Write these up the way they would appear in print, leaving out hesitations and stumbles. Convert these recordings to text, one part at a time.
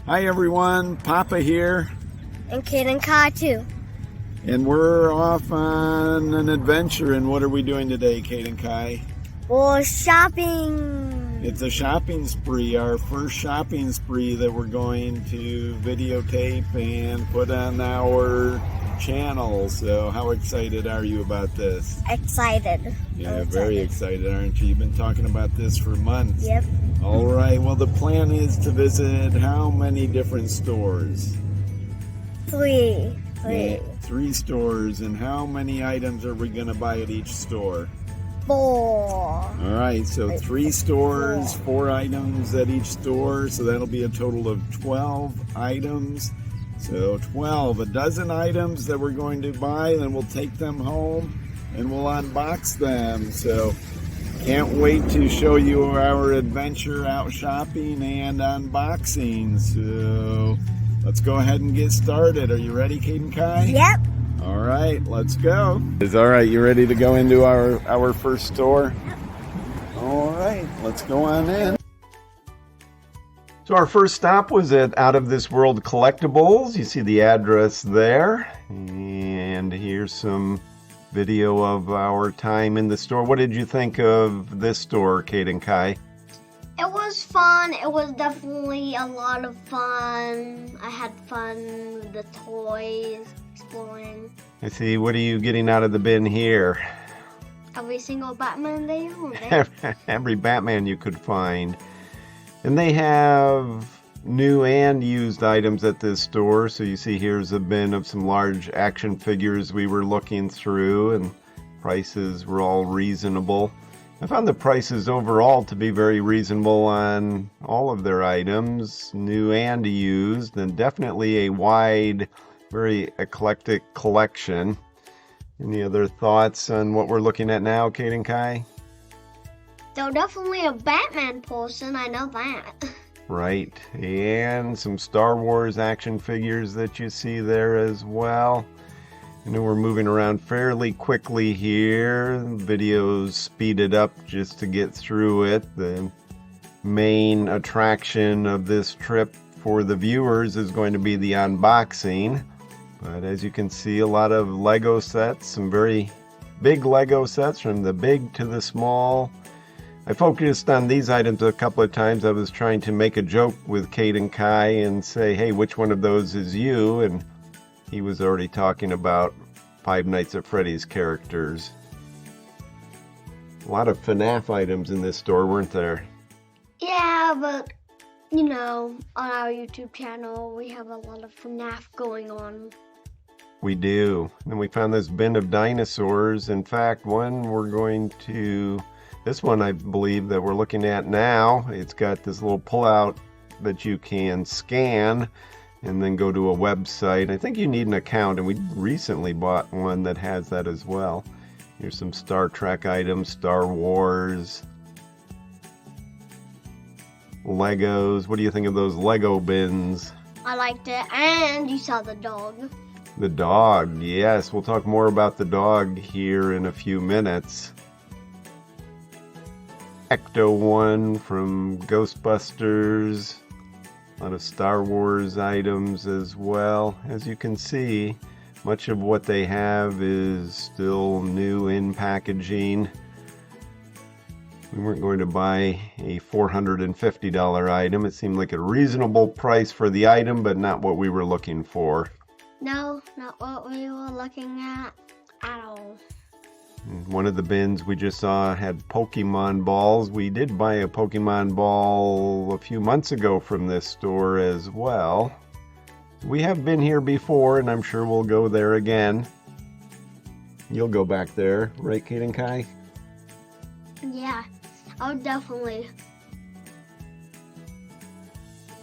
Hi everyone, Papa here. And Kate and Kai too. And we're off on an adventure. And what are we doing today, Kate and Kai? We're shopping. It's a shopping spree, our first shopping spree that we're going to videotape and put on our channel. So how excited are you about this? Excited. Yeah, very excited, aren't you? You've been talking about this for months. Yep. All right, well the plan is to visit how many different stores? Three. Three stores. And how many items are we going to buy at each store? 4. All right, so 3 stores, 4 items at each store, so that'll be a total of 12 items. So 12, a dozen items that we're going to buy, then we'll take them home and we'll unbox them. So can't wait to show you our adventure out shopping and unboxing. So let's go ahead and get started. Are you ready, Kate and Kai? Yep. All right, let's go. All right, you ready to go into our first store? Yep. All right, let's go on in. So our first stop was at Out of This World Collectibles. You see the address there. And here's some video of our time in the store. What did you think of this store, Kate and Kai? It was fun. It was definitely a lot of fun. I had fun with the toys, exploring. I see. What are you getting out of the bin here? Every single Batman they own. Every Batman you could find. And they have new and used items at this store. So you see here's a bin of some large action figures we were looking through, and prices were all reasonable. I found the prices overall to be very reasonable on all of their items, new and used, and definitely a wide, very eclectic collection. Any other thoughts on what we're looking at now, Kate and Kai? They're definitely a Batman person, I know that. Right, and some Star Wars action figures that you see there as well. I know we're moving around fairly quickly here. Video's speeded up just to get through it. The main attraction of this trip for the viewers is going to be the unboxing. But as you can see, a lot of Lego sets, some very big Lego sets from the big to the small. I focused on these items a couple of times. I was trying to make a joke with Kate and Kai and say, hey, which one of those is you? And he was already talking about Five Nights at Freddy's characters. A lot of FNAF items in this store, weren't there? Yeah, but, you know, on our YouTube channel, we have a lot of FNAF going on. We do. And we found this bin of dinosaurs. In fact, this one I believe that we're looking at now, it's got this little pull-out that you can scan and then go to a website. I think you need an account, and we recently bought one that has that as well. Here's some Star Trek items, Star Wars, Legos. What do you think of those Lego bins? I liked it, and you saw the dog. The dog, yes. We'll talk more about the dog here in a few minutes. Ecto one from Ghostbusters. A lot of Star Wars items as well. As you can see, much of what they have is still new in packaging. We weren't going to buy a $450 item. It seemed like a reasonable price for the item, but not what we were looking for. No, not what we were looking at all. One of the bins we just saw had Pokemon balls. We did buy a Pokemon ball a few months ago from this store as well. We have been here before, and I'm sure we'll go there again. You'll go back there, right, Kate and Kai? Yeah, I would definitely.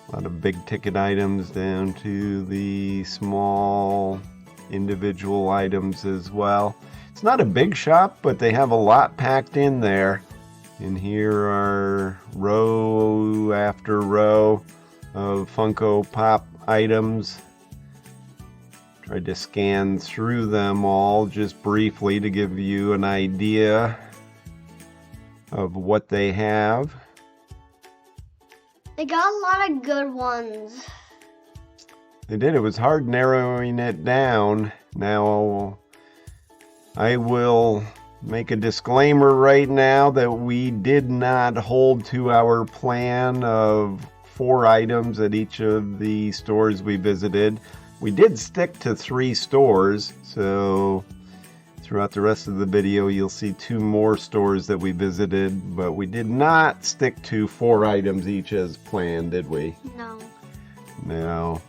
A lot of big ticket items down to the small individual items as well. It's not a big shop, but they have a lot packed in there. And here are row after row of Funko Pop items. Tried to scan through them all just briefly to give you an idea. of what they have. They got a lot of good ones. They did. It was hard narrowing it down. Now, I will make a disclaimer right now that we did not hold to our plan of 4 items at each of the stores we visited. We did stick to 3 stores, so throughout the rest of the video you'll see 2 more stores that we visited, but we did not stick to 4 items each as planned, did we? No. No.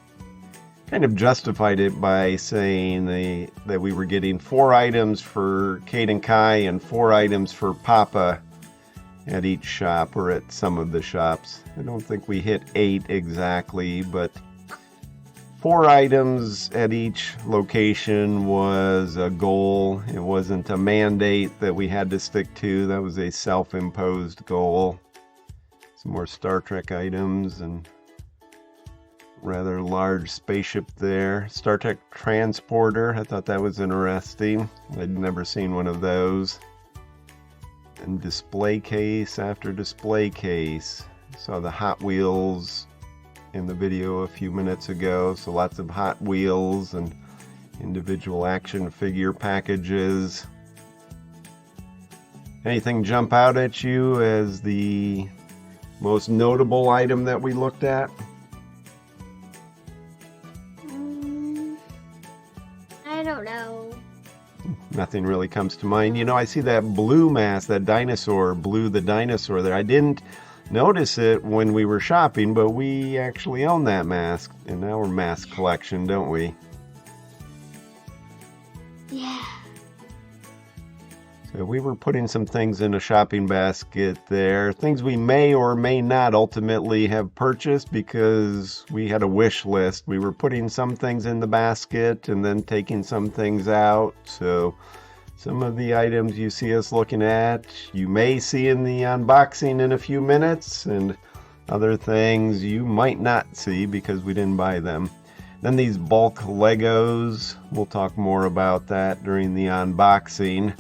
Kind of justified it by saying that we were getting 4 items for Kate and Kai and 4 items for Papa at each shop, or at some of the shops. I don't think we hit 8 exactly, but 4 items at each location was a goal. It wasn't a mandate that we had to stick to. That was a self-imposed goal. Some more Star Trek items and rather large spaceship there. Star Trek transporter. I thought that was interesting. I'd never seen one of those. And display case after display case. Saw the Hot Wheels in the video a few minutes ago. So lots of Hot Wheels and individual action figure packages. Anything jump out at you as the most notable item that we looked at? I don't know. Nothing really comes to mind. You know, I see that blue mask, that dinosaur, Blue the dinosaur there. I didn't notice it when we were shopping, but we actually own that mask in our mask collection, don't we? Yeah. So we were putting some things in a shopping basket there, things we may or may not ultimately have purchased because we had a wish list. We were putting some things in the basket and then taking some things out. So some of the items you see us looking at, you may see in the unboxing in a few minutes, and other things you might not see because we didn't buy them. Then these bulk Legos, we'll talk more about that during the unboxing.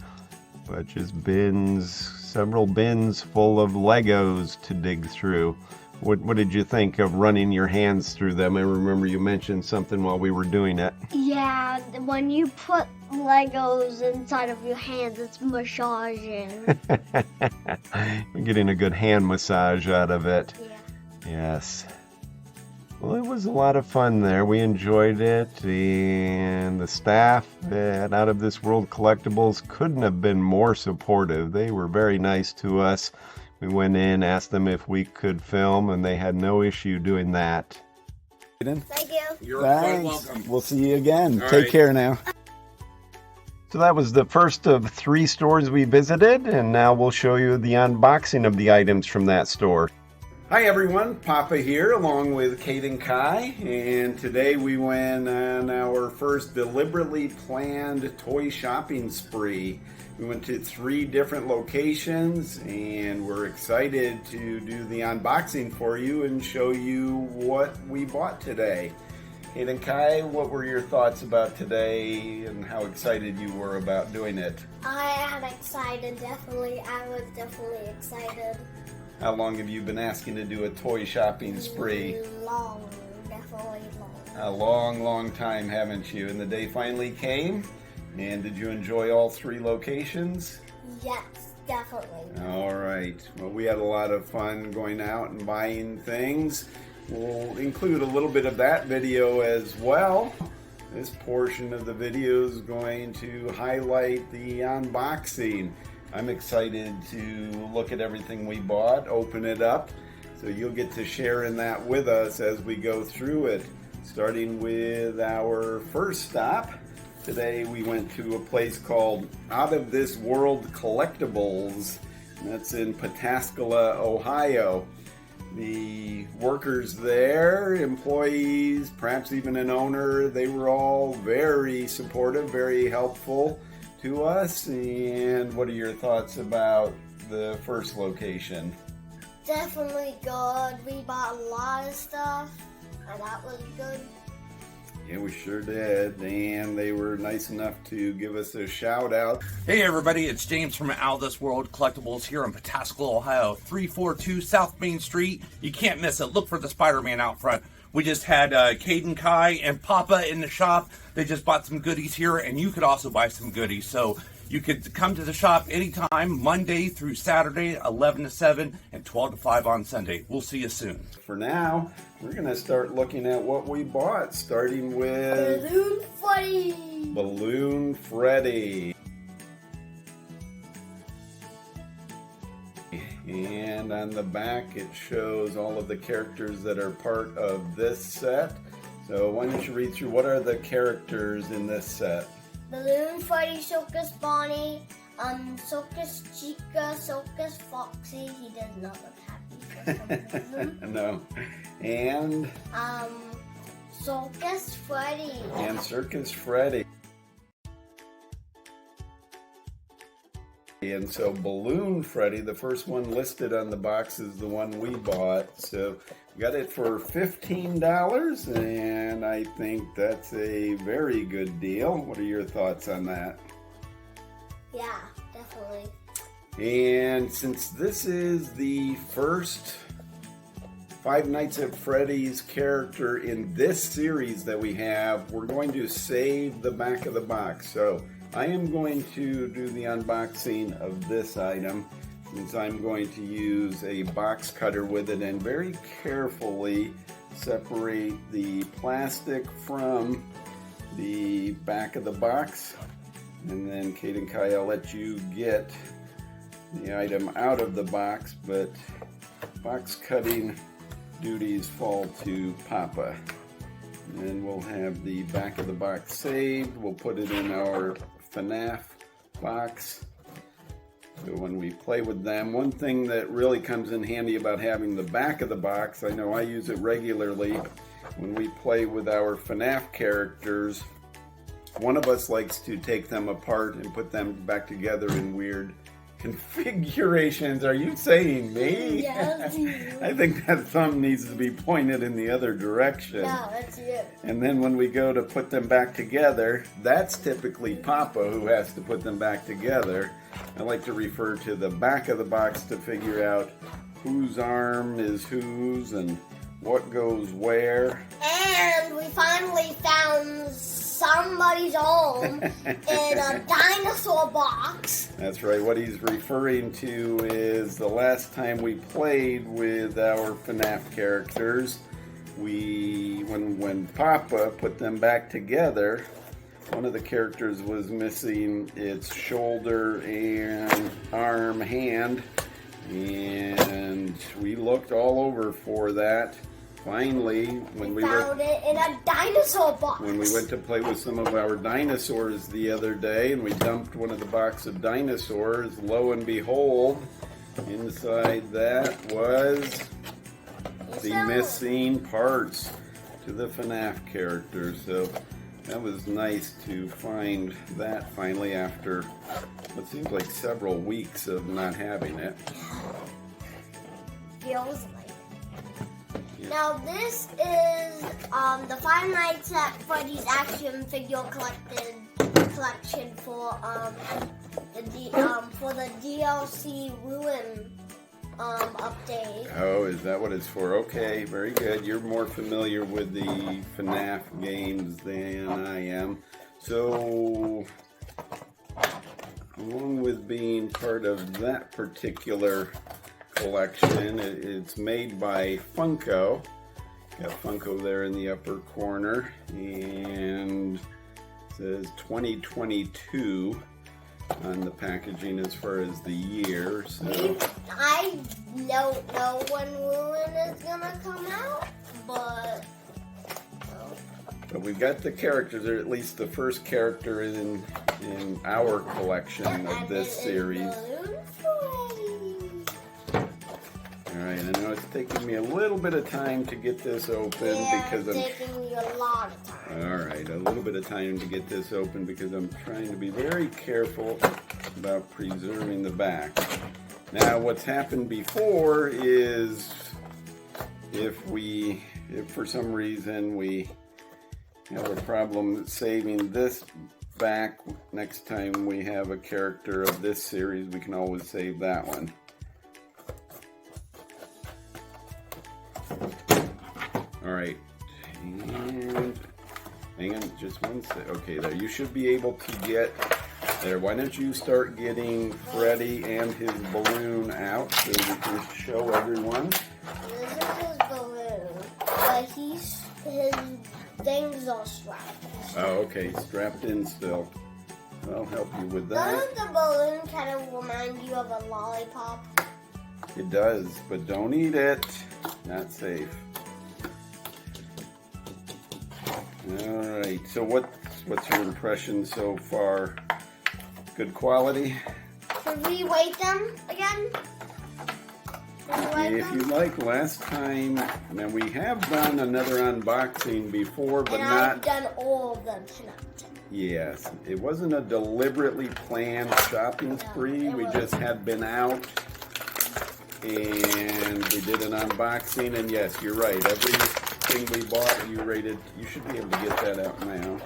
But just bins, several bins full of Legos to dig through. What did you think of running your hands through them? I remember you mentioned something while we were doing it. Yeah, when you put Legos inside of your hands, it's massaging. We're getting a good hand massage out of it. Yeah. Yes. Well, it was a lot of fun there. We enjoyed it, and the staff at Out of This World Collectibles couldn't have been more supportive. They were very nice to us. We went in, asked them if we could film, and they had no issue doing that. Thank you. You're quite Thanks. welcome. We'll see you again. All Take right. care now. So that was the first of 3 stores we visited, and now we'll show you the unboxing of the items from that store. Hi everyone, Papa here along with Kate and Kai, and today we went on our first deliberately planned toy shopping spree. We went to 3 different locations, and we're excited to do the unboxing for you and show you what we bought today. Kate and Kai, what were your thoughts about today and how excited you were about doing it? I am excited, definitely. I was definitely excited. How long have you been asking to do a toy shopping spree? Long, definitely long. A long, long time, haven't you? And the day finally came. And did you enjoy all 3 locations? Yes, definitely. All right. Well, we had a lot of fun going out and buying things. We'll include a little bit of that video as well. This portion of the video is going to highlight the unboxing. I'm excited to look at everything we bought, open it up, so you'll get to share in that with us as we go through it. Starting with our first stop. Today we went to a place called Out of This World Collectibles. That's in Pataskala, Ohio. The workers there, employees, perhaps even an owner, they were all very supportive, very helpful to us. And what are your thoughts about the first location? Definitely good. We bought a lot of stuff, and that was good. Yeah, we sure did, and they were nice enough to give us a shout out. Hey everybody, it's James from Out of This World Collectibles here in Pataskala, Ohio, 342 South Main Street. You can't miss it. Look for the Spider-Man out front. We just had Caden, Kai, and Papa in the shop. They just bought some goodies here, and you could also buy some goodies. So you could come to the shop anytime, Monday through Saturday, 11 to 7, and 12 to 5 on Sunday. We'll see you soon. For now, we're going to start looking at what we bought, starting with Balloon Freddy. Balloon Freddy. And on the back it shows all of the characters that are part of this set. So why don't you read through what are the characters in this set? Balloon Freddy, Circus Bonnie, Circus Chica, Circus Foxy. He does not look happy for some reason. No. And Circus Freddy. And Circus Freddy. And so Balloon Freddy, the first one listed on the box, is the one we bought. So we got it for $15, and I think that's a very good deal. What are your thoughts on that? Yeah, definitely. And since this is the first Five Nights at Freddy's character in this series that we have, we're going to save the back of the box. So I am going to do the unboxing of this item, since I'm going to use a box cutter with it and very carefully separate the plastic from the back of the box. And then Kate and Kai, I'll let you get the item out of the box, but box cutting duties fall to Papa. And we'll have the back of the box saved. We'll put it in our FNAF box. So when we play with them, one thing that really comes in handy about having the back of the box, I know I use it regularly when we play with our FNAF characters, one of us likes to take them apart and put them back together in weird configurations. Are you saying me? Yes, you. I think that thumb needs to be pointed in the other direction. No, that's you. And then when we go to put them back together, that's typically Papa who has to put them back together. I like to refer to the back of the box to figure out whose arm is whose and what goes where. And we finally found somebody's home in a dinosaur box. That's right. What he's referring to is the last time we played with our FNAF characters, when Papa put them back together, one of the characters was missing its shoulder and arm, hand, and we looked all over for that. Finally, when we found it in a dinosaur box. When we went to play with some of our dinosaurs the other day and we dumped one of the box of dinosaurs, lo and behold, inside that was the missing parts to the FNAF character. So that was nice to find that finally after what seems like several weeks of not having it. Feels like. Now this is the Five Nights at Freddy's action figure collection for the DLC Ruin update. Oh, is that what it's for? Okay, very good. You're more familiar with the FNAF games than I am. So, along with being part of that particular collection, it's made by Funko. Got Funko there in the upper corner, and it says 2022 on the packaging as far as the year. So I don't know when Ruin is gonna come out, but we've got the characters, or at least the first character in our collection of this series. Alright, I know it's taking me a little bit of time to get this open because I'm taking me a lot of time. Alright, a little bit of time to get this open because I'm trying to be very careful about preserving the back. Now, what's happened before is if for some reason we have a problem saving this back. Next time we have a character of this series, we can always save that one. All right, and hang on just one sec. Okay, there, you should be able to get there. Why don't you start getting Freddy and his balloon out so we can show everyone? This is his balloon, but his things are strapped. Oh, okay, strapped in still. I'll help you with that. Doesn't the balloon kind of remind you of a lollipop? It does, but don't eat it. Not safe. All right. So what's your impression so far? Good quality? Should we weight them again? If you like, last time, now we have done another unboxing before, but and not. I've done all of them tonight. Yes, it wasn't a deliberately planned shopping spree. We just had been out and we did an unboxing. And yes, you're right. Everything we bought, you rated. You should be able to get that out now.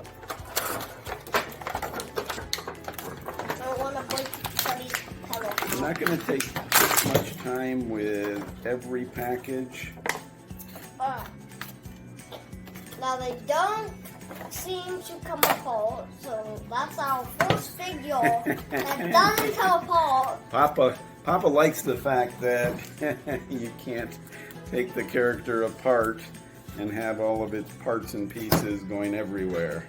I don't want to break Freddy's pedal. I'm not going to take much time with every package. Now they don't seem to come apart, so that's our first figure that doesn't come apart. Papa likes the fact that you can't take the character apart and have all of its parts and pieces going everywhere.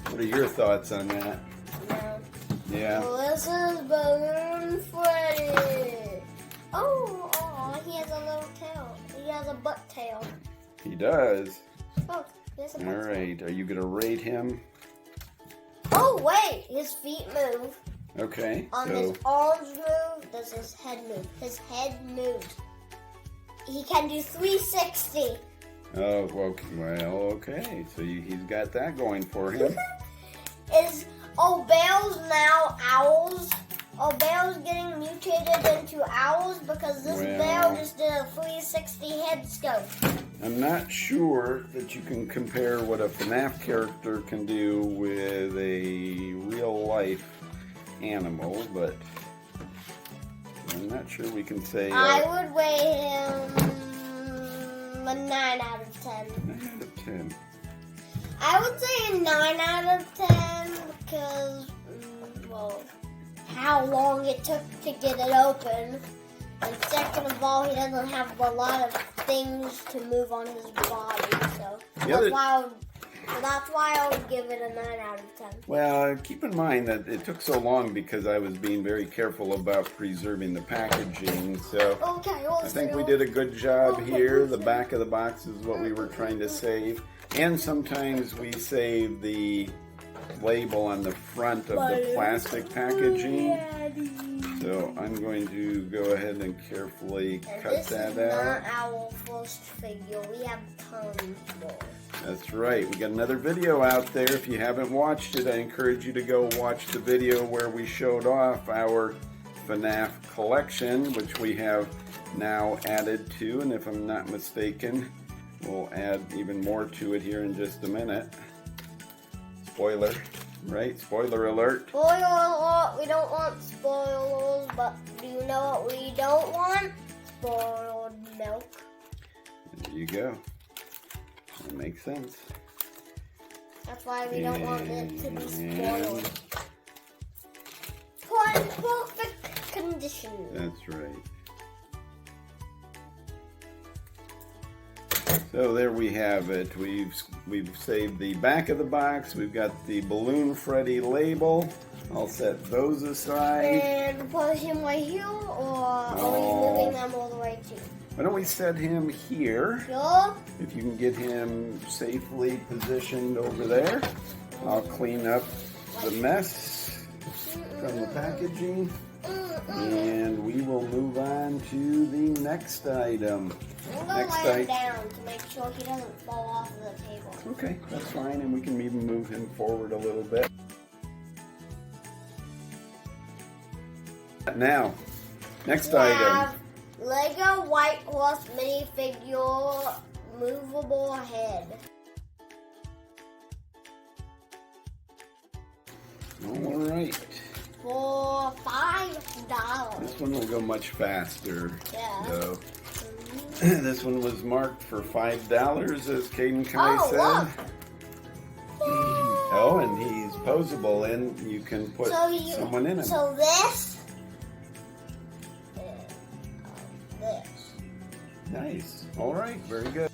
What are your thoughts on that? Yeah. So this is Balloon Freddy. Oh, he has a little tail. He has a butt tail. He does. Oh, there's a butt All right. Are you going to rate him? Oh, wait. His feet move. Okay. His arms move. Does his head move? His head moves. He can do 360. Oh, okay. So he's got that going for him. Are bears now owls? Are bears getting mutated into owls? Because this bear just did a 360 head scope. I'm not sure that you can compare what a FNAF character can do with a real life animal, but I'm not sure we can say. I would rate him a 9 out of 10. 9 out of 10. I would say a 9 out of 10 because, how long it took to get it open. And second of all, he doesn't have a lot of things to move on his body. So that's why I would give it a 9 out of 10. Well, keep in mind that it took so long because I was being very careful about preserving the packaging. So I think we did a good job here. The back of the box is what we were trying to save. And sometimes we save the label on the front of the plastic packaging. So I'm going to go ahead and carefully cut that out. This is not our first figure. We have tons more. That's right. We got another video out there. If you haven't watched it, I encourage you to go watch the video where we showed off our FNAF collection, which we have now added to. And if I'm not mistaken, we'll add even more to it here in just a minute. Spoiler, right? Spoiler alert. Spoiler alert, we don't want spoilers, but do you know what we don't want? Spoiled milk. There you go. That makes sense. That's why we don't want it to be spoiled. For in perfect condition. That's right. So there we have it. We've saved the back of the box. We've got the Balloon Freddy label. I'll set those aside. And put him right here, or are we moving them all the way too? Why don't we set him here? Sure. If you can get him safely positioned over there. I'll clean up the mess from the packaging. And we will move on to the next item. I'm going to lay him down to make sure he doesn't fall off of the table. Okay, that's fine, and we can even move him forward a little bit. Now, next item. Lego White Horse minifigure movable head. All right. For $5. This one will go much faster. Yeah. Though. This one was marked for $5, as Caden Kai Oh, said. look. Oh, and he's posable, and you can put someone in him. So this. This. Nice. All right. Very good.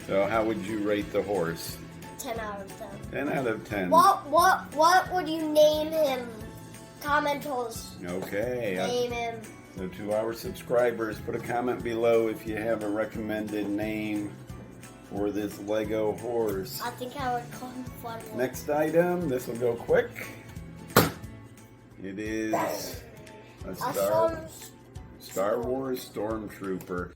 So, how would you rate the horse? 10 out of 10. 10 out of 10. What would you name him? Commenters. Okay. Name him. So to our subscribers, put a comment below if you have a recommended name for this Lego horse. I think I would call him Fun. Next item, this will go quick. It is a Star Wars Stormtrooper.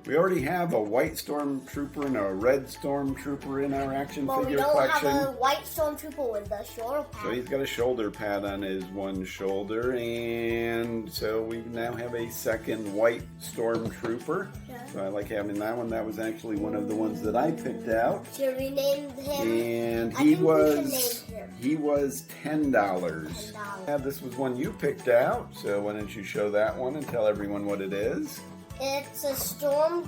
We already have a white Stormtrooper and a red Stormtrooper in our action But figure we don't collection. have a white Stormtrooper with the shoulder pad. So he's got a shoulder pad on his one shoulder, and so we now have a second white Stormtrooper. Yeah. So I like having that one. That was actually one of the ones that I picked out. Should we name him? And I think we should name him. he was $10. $10. Yeah, this was one you picked out. So why don't you show that one and tell everyone what it is? It's a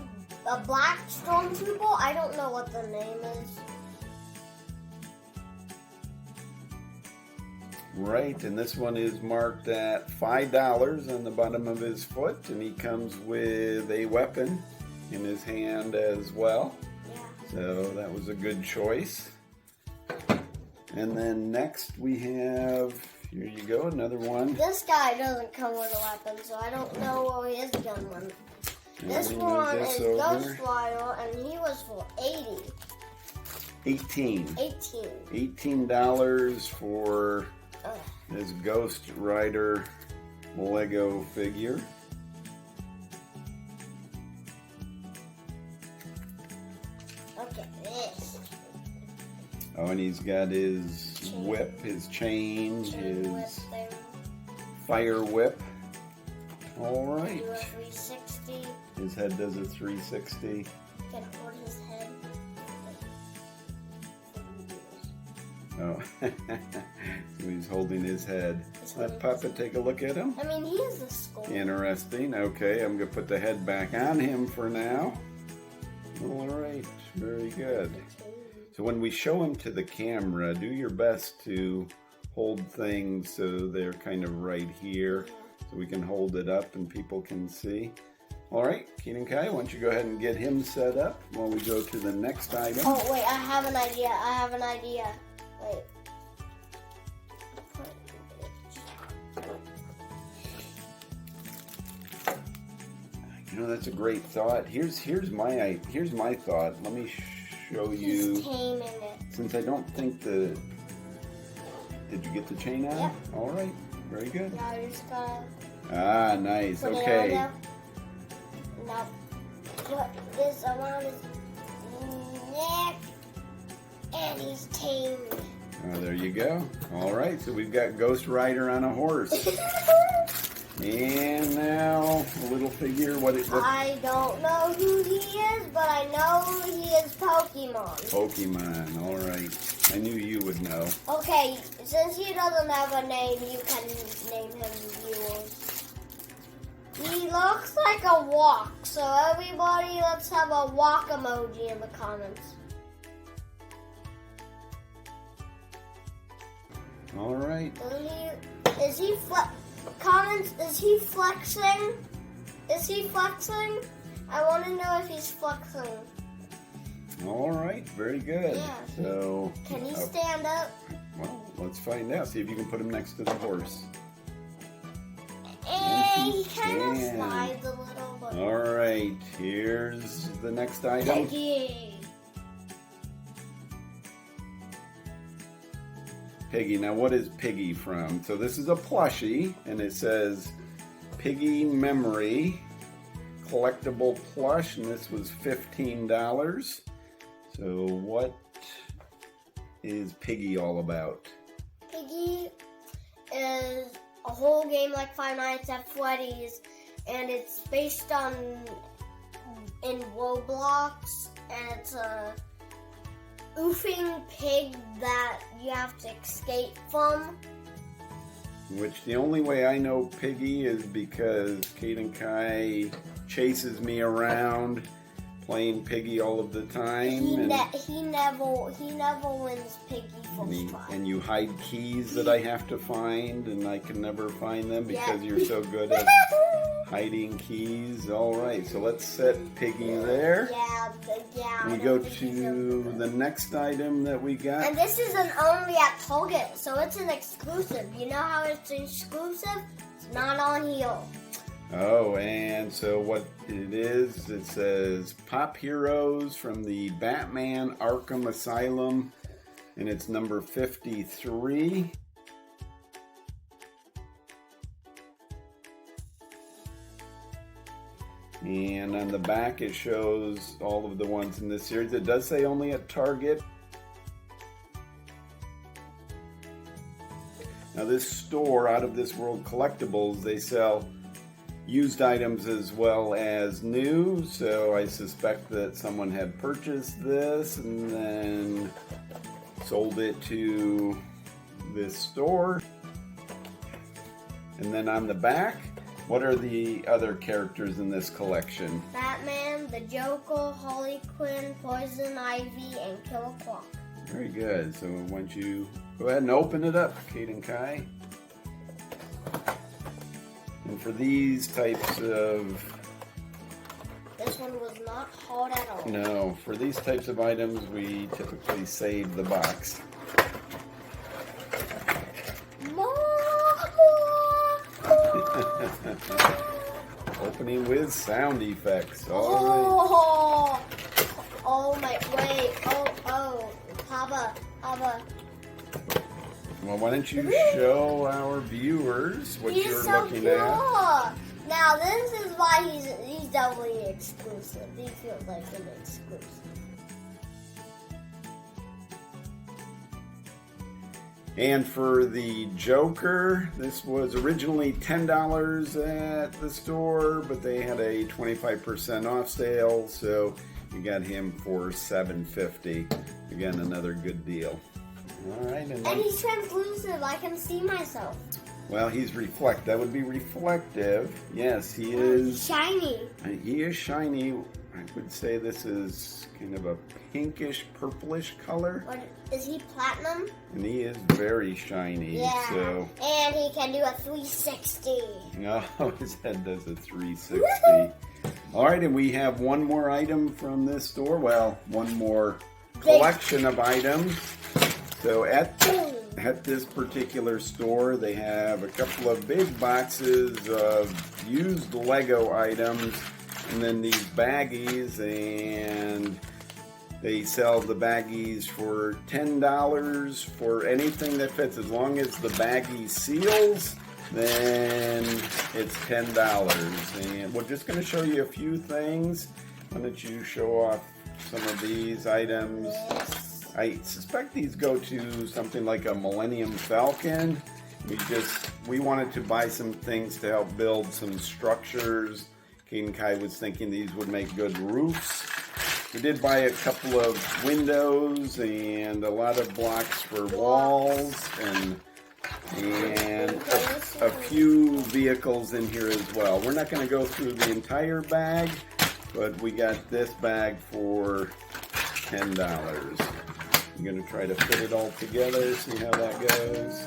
black Stormtrooper. I don't know what the name is. Right, and this one is marked at $5 on the bottom of his foot, and he comes with a weapon in his hand as well. Yeah. So that was a good choice. And then next we have, here you go, another one. This guy doesn't come with a weapon, so I don't know where his gun went. This one is Ghost Rider, and he was for $18. $18 for this Ghost Rider Lego figure. Okay, this. Oh, and he's got his whip, his chain, his fire whip. All right. Do a 360. His head does a 360. Can hold his head. Oh, so he's holding his head. Let Papa take a look at him. I mean, he is a skull. Interesting. Okay, I'm going to put the head back on him for now. All right, very good. So when we show him to the camera, do your best to hold things so they're kind of right here, so we can hold it up and people can see. All right, Keenan Kai, why don't you go ahead and get him set up while we go to the next item. Oh, wait, I have an idea. Wait. You know, that's a great thought. Here's my thought. Let me show you. He's taming it. Since I don't think did you get the chain on? Yep. All right, very good. Now I just gotta Nice. put Okay. it on now. Now put this around his neck, and he's tamed. Oh, there you go. All right, so we've got Ghost Rider on a horse. And now a little figure. What? I don't know who he is, but I know he is Pokemon. Pokemon. All right. I knew you would know. Okay, since he doesn't have a name, you can name him viewers. He looks like a walk, so everybody let's have a walk emoji in the comments. All right. Is he comments, is he flexing? Is he flexing? I want to know if he's flexing. All right. Very good. Yeah. So. Can he stand up? Well, let's find out. See if you can put him next to the horse. And he kind of slides a little bit. All right. Here's the next item. Piggy. Piggy. Now, what is Piggy from? So this is a plushie, and it says Piggy Memory collectible plush, and this was $15. So what is Piggy all about? Piggy is a whole game like Five Nights at Freddy's, and it's based on in Roblox, and it's a oofing pig that you have to escape from. Which the only way I know Piggy is because Kate and Kai chases me around playing Piggy all of the time. He never wins Piggy first try. And you hide keys that I have to find, and I can never find them because you're so good at hiding keys. All right, so let's set Piggy there. Yeah. We go to the next item that we got. And this is an only at Target, so it's an exclusive. You know how it's exclusive? It's not on here. Oh, and so what it is, it says Pop Heroes from the Batman Arkham Asylum, and it's number 53. And on the back it shows all of the ones in this series. It does say only at Target. Now this store, Out of This World Collectibles, they sell used items as well as new, so I suspect that someone had purchased this and then sold it to this store. And then on the back, what are the other characters in this collection? Batman, the Joker, Harley Quinn, Poison Ivy, and Killer Croc. Very good. So why don't you go ahead and open it up, Kate and Kai. And for these types of... This one was not hard at all. No, for these types of items, we typically save the box. Opening with sound effects. Oh my, wait. Oh, Papa. Well, why don't you show our viewers what you're looking at? Now, this is why he's definitely exclusive. He feels like an exclusive. And for the Joker, this was originally $10 at the store, but they had a 25% off sale, so you got him for $7.50. Again, another good deal. All right, and he's translucent. I can see myself. Well, he's that would be reflective. Yes, he is shiny. He is shiny. I would say this is kind of a pinkish, purplish color. What, is he platinum? And he is very shiny. Yeah. So. And he can do a 360. No, his head does a 360. All right, and we have one more item from this store. Well, one more collection of items. So at this particular store, they have a couple of big boxes of used Lego items, and then these baggies, and they sell the baggies for $10 for anything that fits. As long as the baggie seals, then it's $10. And we're just going to show you a few things. Why don't you show off some of these items? I suspect these go to something like a Millennium Falcon. We wanted to buy some things to help build some structures. Kate and Kai was thinking these would make good roofs. We did buy a couple of windows and a lot of blocks for walls and a few vehicles in here as well. We're not going to go through the entire bag, but we got this bag for $10. I'm going to try to fit it all together, see how that goes.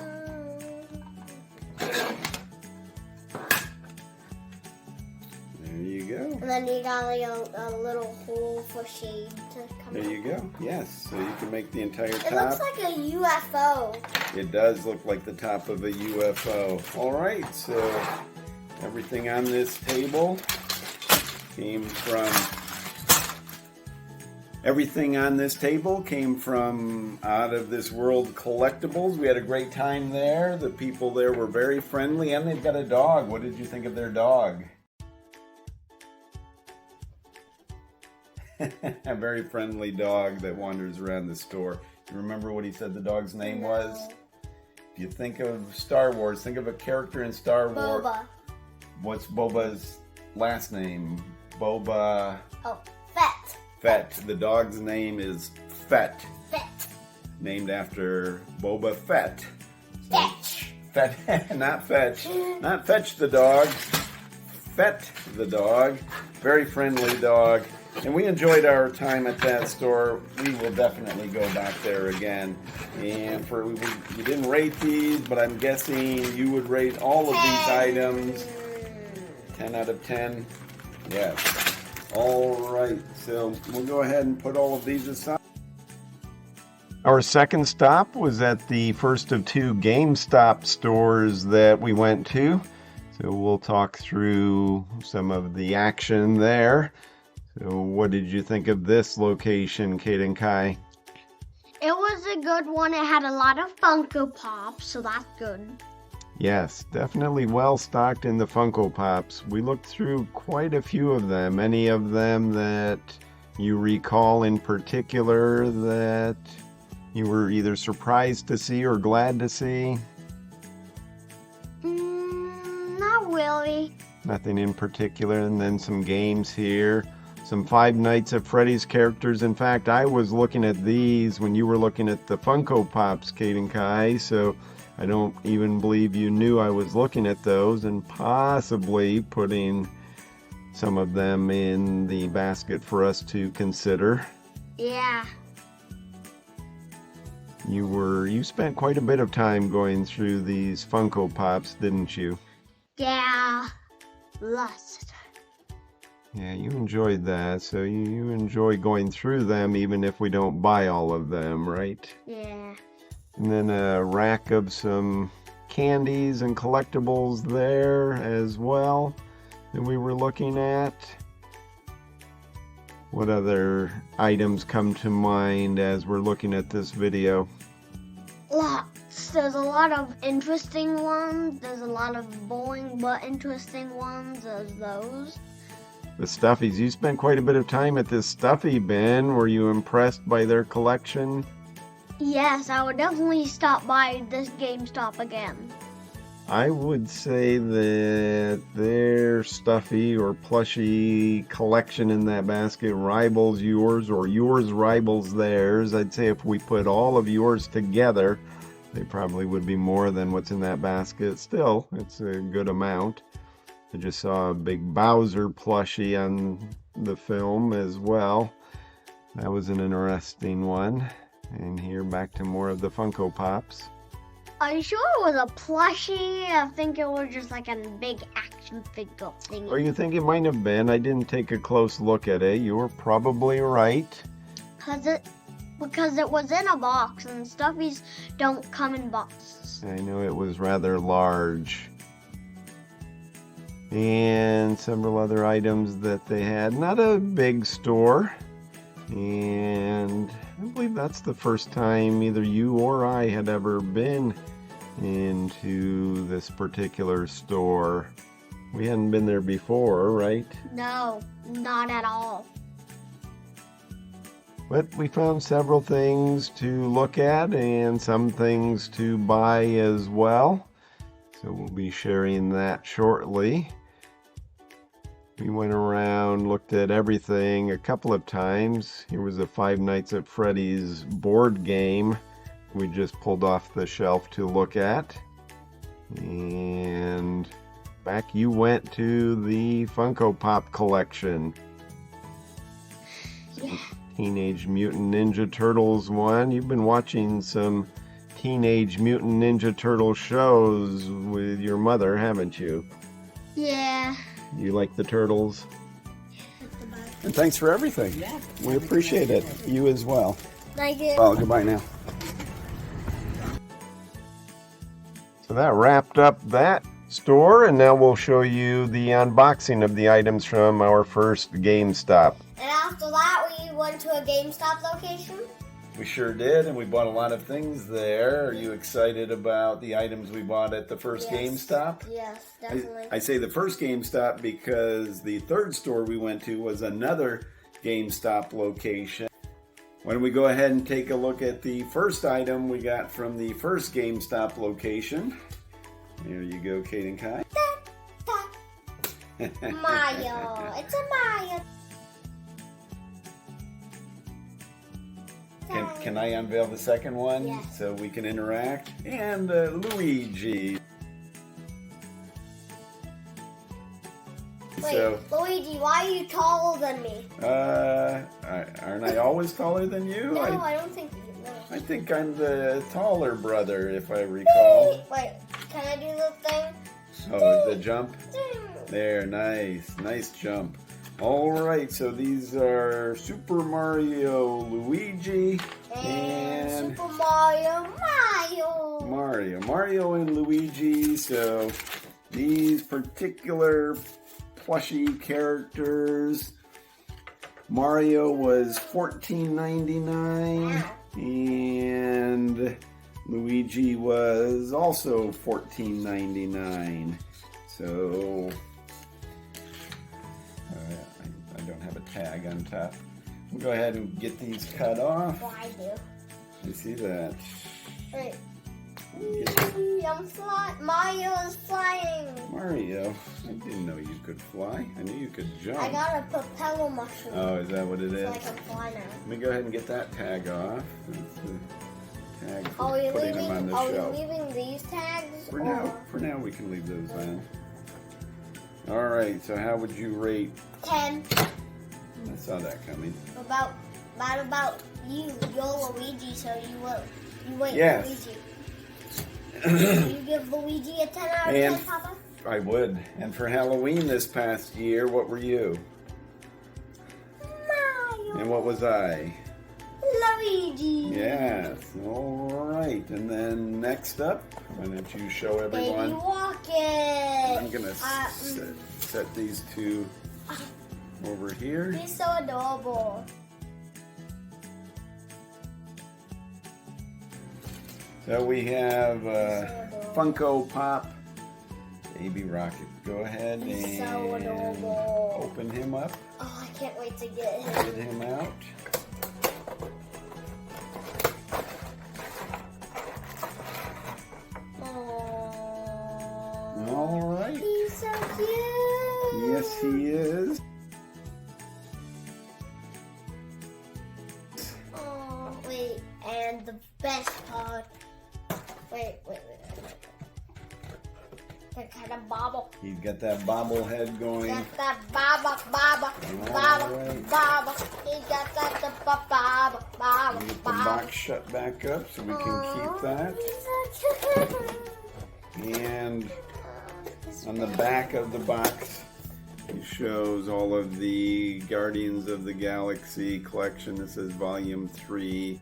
There you go. And then you got like a little hole for shade to come There you go. Yes, so you can make the entire top. It looks like a UFO. It does look like the top of a UFO. All right, so everything on this table came from Out of This World Collectibles. We had a great time there. The people there were very friendly, and they've got a dog. What did you think of their dog? A very friendly dog that wanders around the store. You remember what he said the dog's name was? If you think of Star Wars, think of a character in Star Wars. Boba. What's Boba's last name? Boba... Oh, Fett. Fett. The dog's name is Fett. Fett. Named after Boba Fett. Fetch. Fett, not Fetch. Not Fetch the dog. Fett the dog. Very friendly dog. And we enjoyed our time at that store. We will definitely go back there again. And you didn't rate these, but I'm guessing you would rate all of these items 10 out of 10. Yes. All right. So we'll go ahead and put all of these aside. Our second stop was at the first of two GameStop stores that we went to. So we'll talk through some of the action there. So what did you think of this location, Kate and Kai? It was a good one. It had a lot of Funko Pops, so that's good. Yes, definitely well stocked in the Funko Pops. We looked through quite a few of them. Any of them that you recall in particular that you were either surprised to see or glad to see? Not really. Nothing in particular. And then some games here. Some Five Nights at Freddy's characters. In fact, I was looking at these when you were looking at the Funko Pops, Kate and Kai, so I don't even believe you knew I was looking at those and possibly putting some of them in the basket for us to consider. Yeah. You spent quite a bit of time going through these Funko Pops, didn't you? Yeah. Lots. Yeah, you enjoyed that, so you enjoy going through them even if we don't buy all of them, right? Yeah. And then a rack of some candies and collectibles there as well that we were looking at. What other items come to mind as we're looking at this video? Lots. There's a lot of interesting ones. There's a lot of boring but interesting ones. There's those. The Stuffies. You spent quite a bit of time at this Stuffy bin. Were you impressed by their collection? Yes, I would definitely stop by this GameStop again. I would say that their Stuffy or plushie collection in that basket rivals yours, or yours rivals theirs. I'd say if we put all of yours together, they probably would be more than what's in that basket. Still, it's a good amount. I just saw a big Bowser plushie on the film as well. That was an interesting one. And here back to more of the Funko Pops. Are you sure it was a plushie? I think it was just like a big action figure thing. Or you think it might have been? I didn't take a close look at it. You were probably right. Because it was in a box, and Stuffies don't come in boxes. I know it was rather large. And several other items that they had. Not a big store. And I believe that's the first time either you or I had ever been into this particular store. We hadn't been there before, right? No, not at all. But we found several things to look at and some things to buy as well. So we'll be sharing that shortly. We went around, looked at everything a couple of times. Here was a Five Nights at Freddy's board game we just pulled off the shelf to look at. And back you went to the Funko Pop collection. Yeah. Teenage Mutant Ninja Turtles one. You've been watching some Teenage Mutant Ninja Turtle shows with your mother, haven't you? Yeah. You like the turtles? And thanks for everything. Yeah. We appreciate it. You as well. Thank you. Well, goodbye now. So that wrapped up that store, and now we'll show you the unboxing of the items from our first GameStop. And after that, we went to a GameStop location. We sure did, and we bought a lot of things there. Are you excited about the items we bought at the first GameStop? Yes, definitely. I say the first GameStop because the third store we went to was another GameStop location. Why don't we go ahead and take a look at the first item we got from the first GameStop location. There you go, Kate and Kai. Mario. It's a Mario. Can I unveil the second one? Yes. So we can interact? And Luigi. Wait, So, Luigi, why are you taller than me? aren't I always taller than you? No, I don't think you know. I think I'm the taller brother, if I recall. Wait, can I do the thing? Oh, the jump? There, nice. Nice jump. Alright, so these are Super Mario Luigi and Super Mario. Mario and Luigi. So these particular plushy characters, Mario was $14.99 and Luigi was also $14.99. So I don't have a tag on top. We'll go ahead and get these cut off. Well, I do. You see that? Wait. I'm flying. Mario is flying. Mario, I didn't know you could fly. I knew you could jump. I got a propeller mushroom. Oh, is that what it is? So I can fly now. Let me go ahead and get that tag off. That's the tag for Are we putting them on the shelf. leaving these tags? For now, we can leave those on. All right. So, how would you rate? 10. I saw that coming. About you. You're Luigi, so you wait. Yes. Luigi. You give Luigi a 10 out of 10, Papa? I would. And for Halloween this past year, what were you? Mario. And what was I? Luigi. Yes. All right. And then next up, why don't you show everyone? Baby Rocket. I'm gonna set these two over here. He's so adorable. So we have Funko Pop Baby Rocket. Go ahead He's and so adorable. open him up. Oh, I can't wait to get him. Get him out. Aww. All right. He's so cute. Yes, he is. Oh, wait, and the best part. Wait. That kind of bobble. He's got that bobblehead going. Got that bobble. He got that bobble. Get the box shut back up so we can keep that. And on the back of the box, it shows all of the Guardians of the Galaxy collection. This is Volume 3.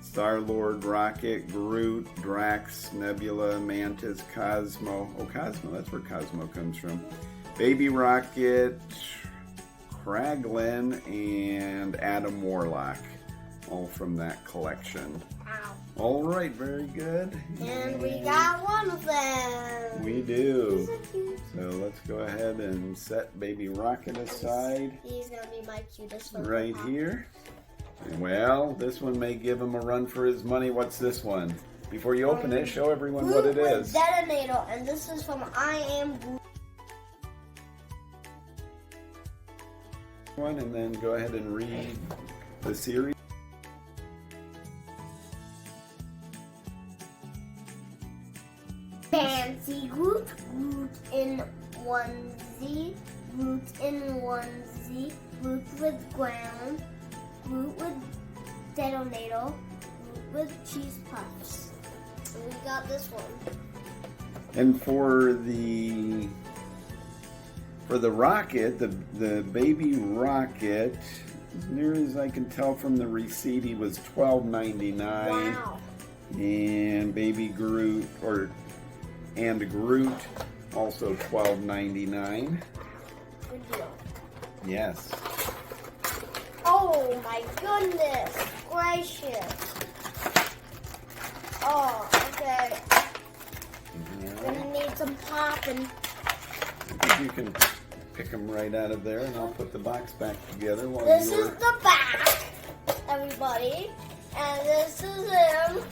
Star-Lord, Rocket, Groot, Drax, Nebula, Mantis, Cosmo. Oh, Cosmo, that's where Cosmo comes from. Baby Rocket, Kraglin, and Adam Warlock. All from that collection. Wow. All right, very good. And we got one of them. We do. He's so cute. So let's go ahead and set Baby Rocket aside. He's gonna be my cutest one. Right here. Well, this one may give him a run for his money. What's this one? Before you open it, show everyone what it Groot is. with Detonator, and this is from I Am Groot. One, and then go ahead and read the series. Fancy Groot, Groot in onesie, Groot in onesie, Groot with ground, Groot with detonator, Groot with cheese puffs. And we got this one. And for the rocket, the baby rocket, as near as I can tell from the receipt, he was $12.99. Wow. And baby Groot and Groot also $12.99. Good deal. Yes. Oh my goodness gracious. Oh, okay. Gonna need some popping. I think you can pick them right out of there, and I'll put the box back together while This you're... is the back, everybody, and this is him.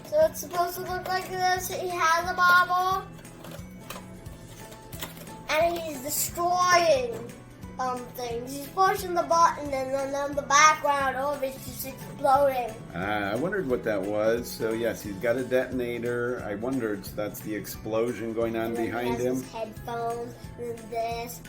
So it's supposed to look like this. He has a bobble. And he's destroying things. He's pushing the button, and then on the background, it's just exploding. I wondered what that was. So yes, he's got a detonator. I wondered, so that's the explosion going on behind him. He has his headphones, and then this,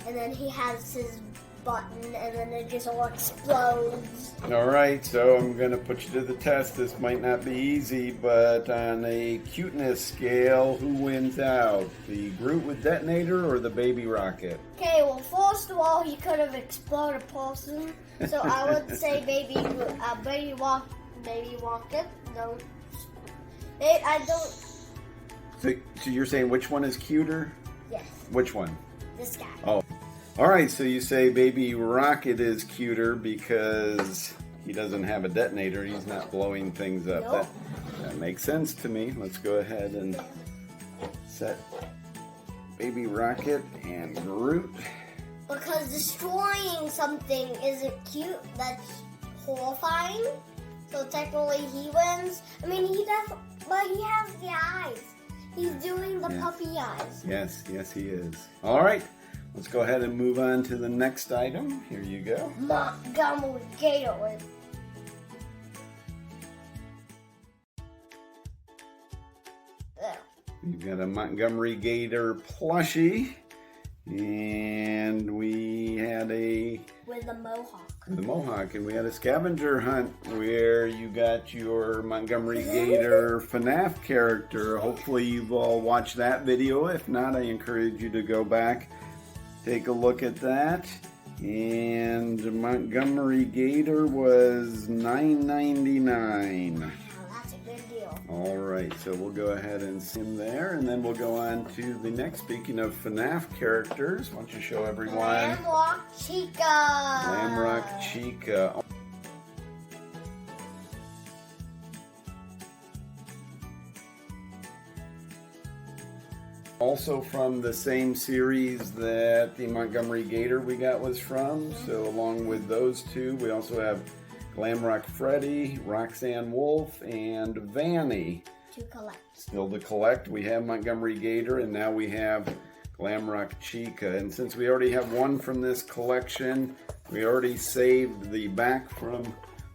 and then he has his button, and then it just all explodes. All right, so I'm gonna put you to the test. This might not be easy, but on a cuteness scale, who wins out? The Groot with detonator or the baby rocket? Okay, well, first of all, he could have exploded a person, so I would say baby rocket. No, I don't. So you're saying which one is cuter? Yes. Which one? This guy. Oh. All right, so you say baby rocket is cuter because he doesn't have a detonator. He's not blowing things up. Nope. That makes sense to me. Let's go ahead and set baby rocket and Groot. Because destroying something isn't cute. That's horrifying. So technically he wins. I mean, he does, but he has the eyes. He's doing the puppy eyes. Yes, he is. All right. Let's go ahead and move on to the next item. Here you go. Montgomery Gator. We've got a Montgomery Gator plushie. And we had a... With a mohawk. The mohawk, and we had a scavenger hunt where you got your Montgomery Gator FNAF character. Hopefully you've all watched that video. If not, I encourage you to go back, take a look at that. And Montgomery Gator was $9.99. Oh, that's a good deal. All right, so we'll go ahead and sim there, and then we'll go on to the next. Speaking of FNAF characters, why don't you show everyone? Glamrock Chica. Glamrock Chica. Also from the same series that the Montgomery Gator we got was from. So along with those two, we also have Glamrock Freddy, Roxanne Wolf, and Vanny. To collect. Still to collect. We have Montgomery Gator, and now we have Glamrock Chica. And since we already have one from this collection, we already saved the back from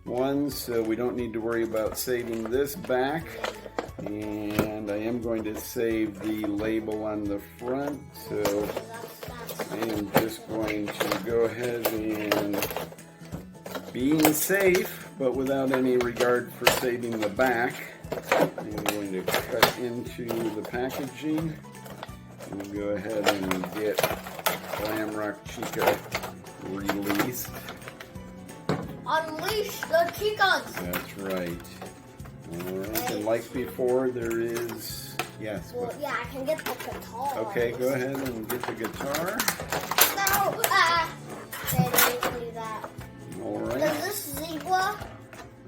one, so we don't need to worry about saving this back. And I am going to save the label on the front, so I am just going to go ahead and, being safe, but without any regard for saving the back, I'm going to cut into the packaging and go ahead and get Glamrock Chica released. Unleash the Chicas! That's right. Alright, and like before, there is... Yes. Well, yeah, I can get the guitar. Okay, go ahead and get the guitar. No! Okay, let me do that. Alright. Is this zebra?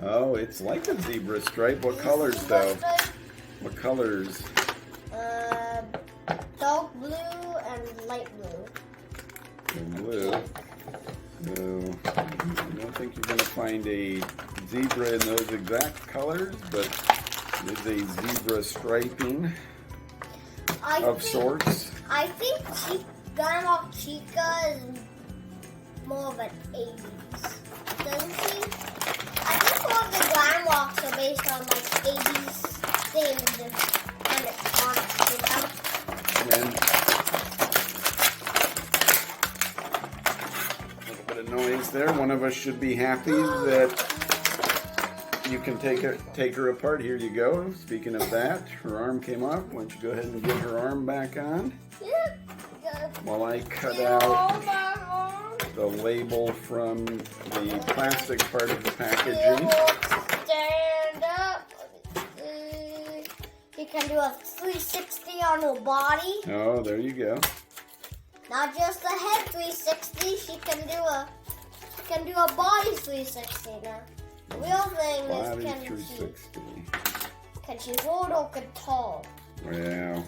Oh, it's like a zebra stripe. What colors, though? What colors? Dark blue and light blue. Blue. So, I don't think you're going to find a zebra in those exact colors, but it is a zebra striping of sorts. I think Glamrock Chica is more of an 80s, doesn't he? I think more of the Glamrocks are based on like 80s things and electronics, you know? And a little bit of noise there. One of us should be happy that you can take her apart. Here you go. Speaking of that, her arm came off. Why don't you go ahead and get her arm back on? Yeah. While I cut out the label from the plastic part of the packaging. Stand up. You can do a 360 on her body. Oh, there you go. Not just a head 360. She can do a body 360 now. The real thing Body is 360. Can she hold a guitar? Yeah.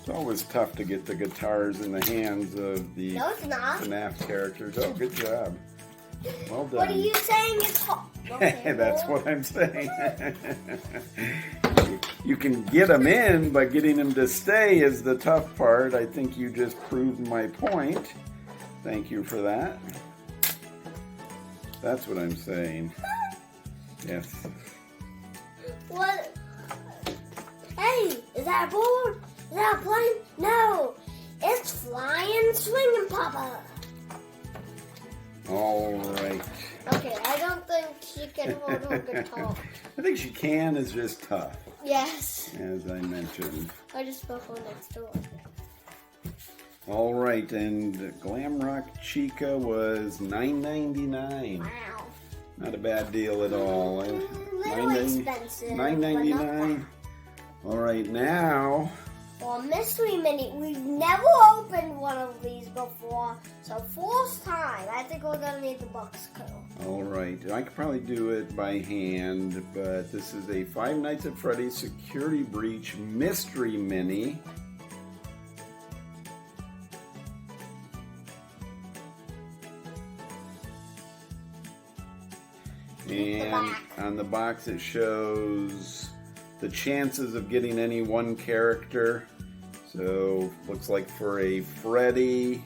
It's always tough to get the guitars in the hands of the No, it's not. FNAF characters. Oh, good job. Well done. What are you saying? It's hard. Okay, That's what I'm saying. you can get them in, but getting them to stay is the tough part. I think you just proved my point. Thank you for that. That's what I'm saying. Yes. What? Hey, is that a board? Is that a plane? No, it's flying, swinging, Papa. All right. Okay, I don't think she can hold her guitar. I think she can, is just tough, Yes. as I mentioned. I just spoke on next door. All right, and Glamrock Chica was $9.99. Wow. Not a bad deal at all. Little expensive. $9.99. All right, now. Well, Mystery Mini, we've never opened one of these before, so first time. I think we're gonna need the box code. All right, I could probably do it by hand, but this is a Five Nights at Freddy's Security Breach Mystery Mini. And on the box it shows the chances of getting any one character. So looks like for a Freddy,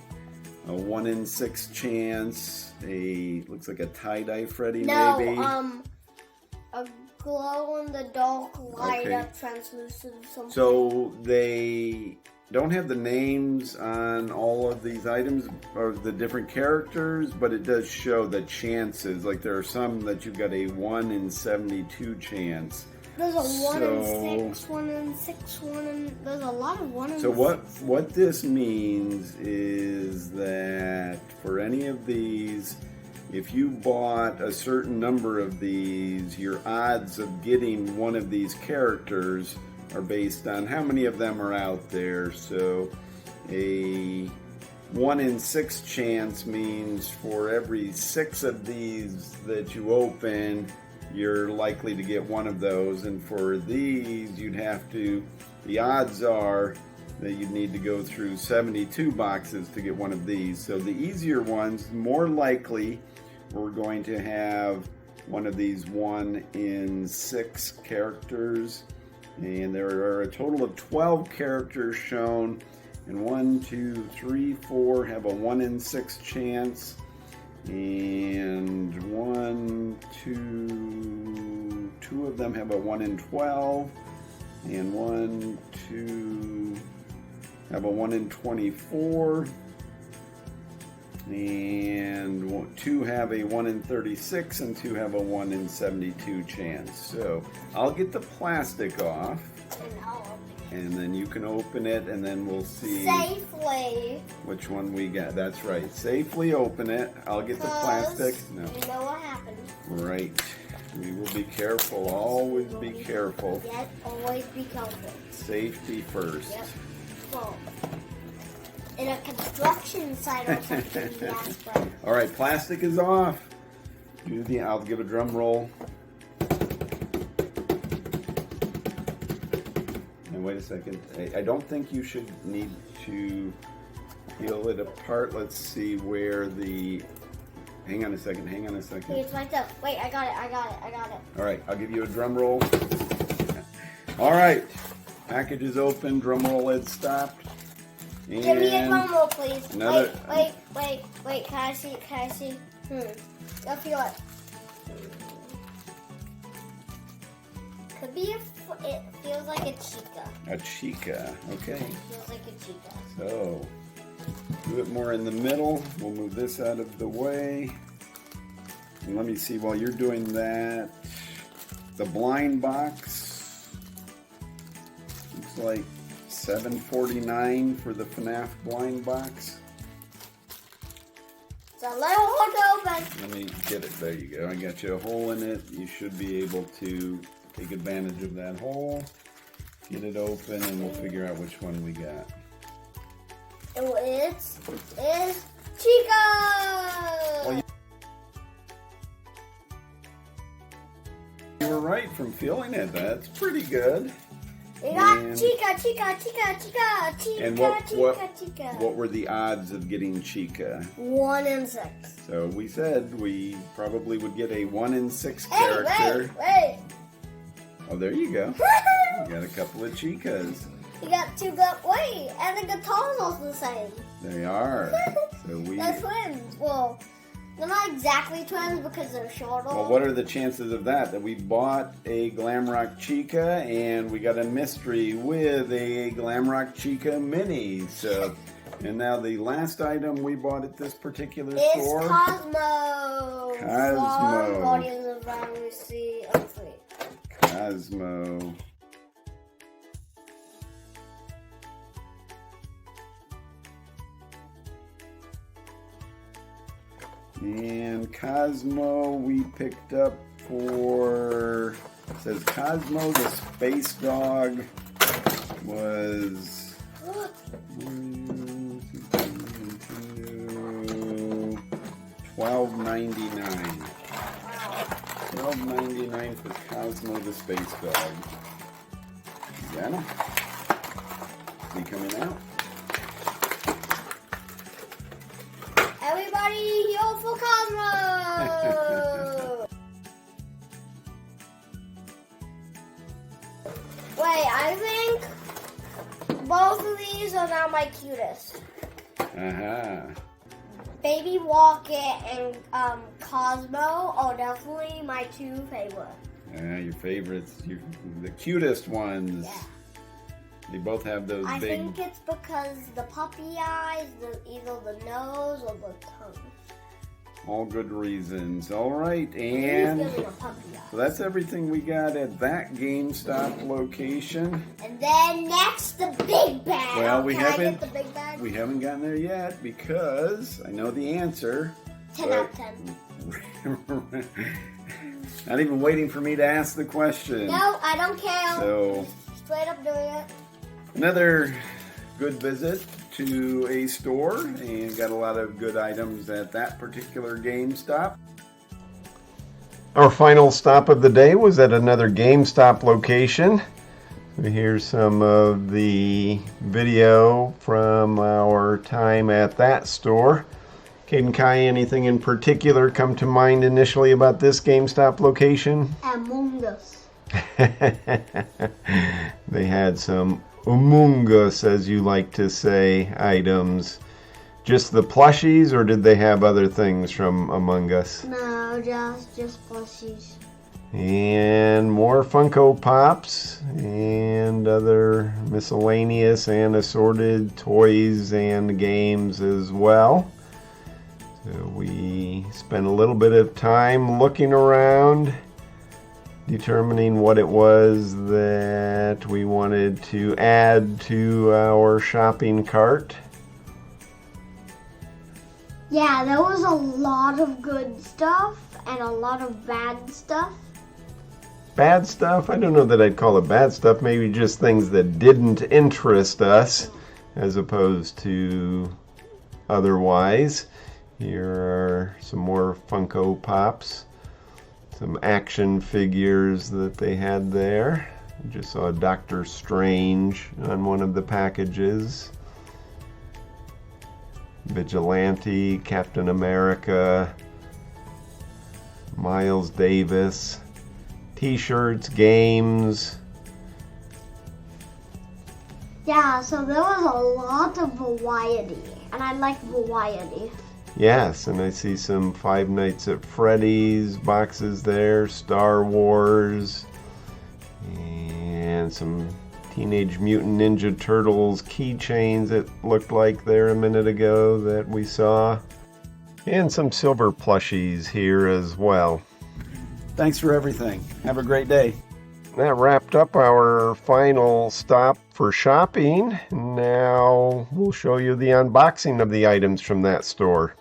a 1 in 6 chance. Looks like a tie-dye Freddy maybe. A glow in the dark light up translucent something. So they don't have the names on all of these items or the different characters, but it does show the chances. Like there are some that you've got a 1 in 72 chance. There's a 1 in 6, 1 in 6, 1 in... There's a lot of 1 in 6. So what this means is that for any of these, if you bought a certain number of these, your odds of getting one of these characters are based on how many of them are out there. So a 1 in 6 chance means for every 6 of these that you open, you're likely to get one of those. And for these, the odds are that you'd need to go through 72 boxes to get one of these. So the easier ones, more likely, we're going to have one of these 1 in 6 characters. And there are a total of 12 characters shown. And 1, 2, 3, 4 have a 1 in 6 chance. And 1, 2 of them have a 1 in 12. And 1, 2 have a 1 in 24. And 2 have a 1 in 36, and 2 have a 1 in 72 chance. So I'll get the plastic off, and then you can open it, and then we'll see safely which one we get. That's right. Safely open it. I'll get the plastic. No. You know what happens. Right. We will be careful. Always be careful. Yep, always be careful. Safety first. Yep. Well, in a construction site or something, yes, but... All right, plastic is off. I'll give a drum roll. And wait a second. I don't think you should need to peel it apart. Let's see where the... Hang on a second. Hey, it's right there. Wait, I got it. All right, I'll give you a drum roll. All right, package is open. Drum roll lid stopped. And give me a drum roll, please. Another... Wait. Can I see? I'll feel it. Could be it feels like a chica. A chica, okay. It feels like a chica. So, do it more in the middle. We'll move this out of the way. And let me see, while you're doing that, the blind box looks like $7.49 for the FNAF blind box. It's a little hard to open. Let me get it. There you go. I got you a hole in it. You should be able to take advantage of that hole. Get it open, and we'll figure out which one we got. It's Chica! Well, you were right from feeling it. That's pretty good. We got Chica. And what were the odds of getting Chica? 1 in 6. So we said we probably would get a 1 in 6 character. Wait. Oh, there you go. You got a couple of chicas. You got two good. Wait, and the guitar's also the same. They are. So They're twins. Well, they're not exactly twins because they're shorter. Well, what are the chances of that? That we bought a Glamrock Chica and we got a mystery with a Glamrock Chica Mini. So, and now the last item we bought at this particular store. Cosmo. Cosmo. Guardians of the Galaxy. Oh, wait. Cosmo. And Cosmo we picked up for, it says Cosmo the Space Dog was $12.99. $12.99 for Cosmo the Space Dog. You got him? Is he coming out? Everybody, heal for Cosmo! Wait, I think both of these are now my cutest. Baby Rocket and Cosmo are definitely my two favorites. Your favorites, the cutest ones. Yeah. They both have those I big... think it's because the puppy eyes, either the nose or the tongue. All good reasons. All right, and so that's everything we got at that GameStop location. And then next, the big bag. Well, we Can I haven't. get the big bag? We haven't gotten there yet because I know the answer. 10 out of 10. Not even waiting for me to ask the question. No, I don't care. So Straight up doing it. another good visit to a store and got a lot of good items at that particular GameStop. Our final stop of the day was at another GameStop location. Here's some of the video from our time at that store. Kate and Kai, anything in particular come to mind initially about this GameStop location? Among Us. They had some Among Us, as you like to say, items. Just the plushies, or did they have other things from Among Us? No, just plushies. And more Funko Pops and other miscellaneous and assorted toys and games as well. So we spent a little bit of time looking around, determining what it was that we wanted to add to our shopping cart. Yeah, there was a lot of good stuff and a lot of bad stuff. Bad stuff? I don't know that I'd call it bad stuff. Maybe just things that didn't interest us as opposed to otherwise. Here are some more Funko Pops. Some action figures that they had there. I just saw Doctor Strange on one of the packages. Vigilante, Captain America, Miles Davis, t-shirts, games. Yeah, so there was a lot of variety, and I like variety. Yes, and I see some Five Nights at Freddy's boxes there, Star Wars, and some Teenage Mutant Ninja Turtles keychains it looked like there a minute ago that we saw. And some silver plushies here as well. Thanks for everything. Have a great day. That wrapped up our final stop for shopping. Now we'll show you the unboxing of the items from that store.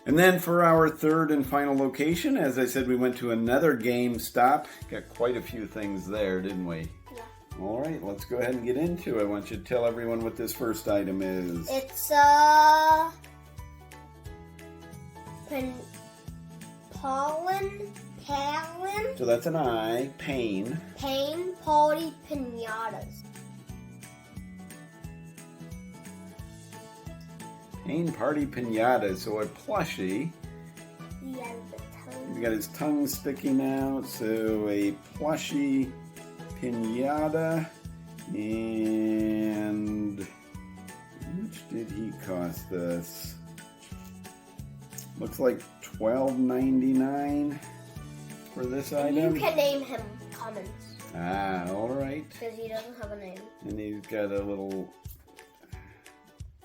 And then for our third and final location, as I said, we went to another GameStop. Got quite a few things there, didn't we? Yeah. All right, let's go ahead and get into it. I want you to tell everyone what this first item is. It's pollen. So that's an I, Pain. Pain Party Pinatas. Pain Party Pinata, so a plushie. He has the tongue. He's got his tongue sticking out, so a plushie Pinata. And how much did he cost us? Looks like $12.99 for this item. You can name him Cummins. Ah, all right. Because he doesn't have a name. And he's got a little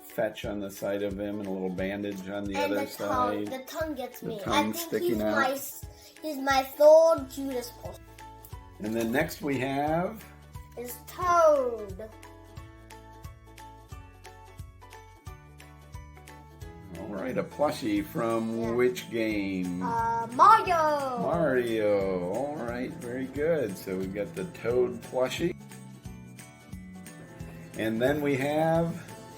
fetch on the side of him and a little bandage on the other side. The tongue gets me. Tongue I think sticking out. He's my third Judas person. And then next we have Is Toad. all right, a plushie from which game? Mario. Mario. All right, very good. So we've got the Toad plushie. And then we have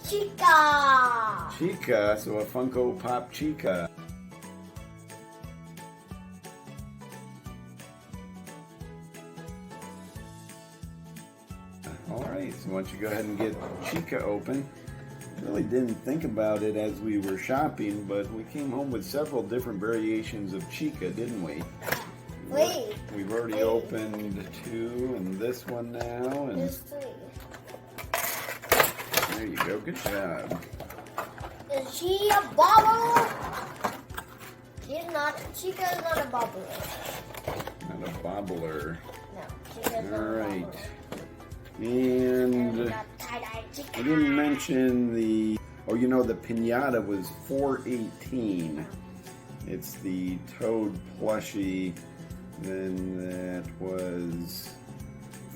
Chica. Chica, so a Funko Pop Chica. All right, so why don't you go ahead and get Chica open. Really didn't think about it as we were shopping, but we came home with several different variations of Chica, didn't we? Wait. We've already opened 2 and this one now. And There's 3. there you go, good job. Is she a bobble? She's not. Chica is not a bobbler. Not a bobbler. No, Chica is not All a right. bobbler. And We got tie-dye Chica. I didn't mention the, oh, you know, the pinata was $4.18. It's the Toad plushie, then that was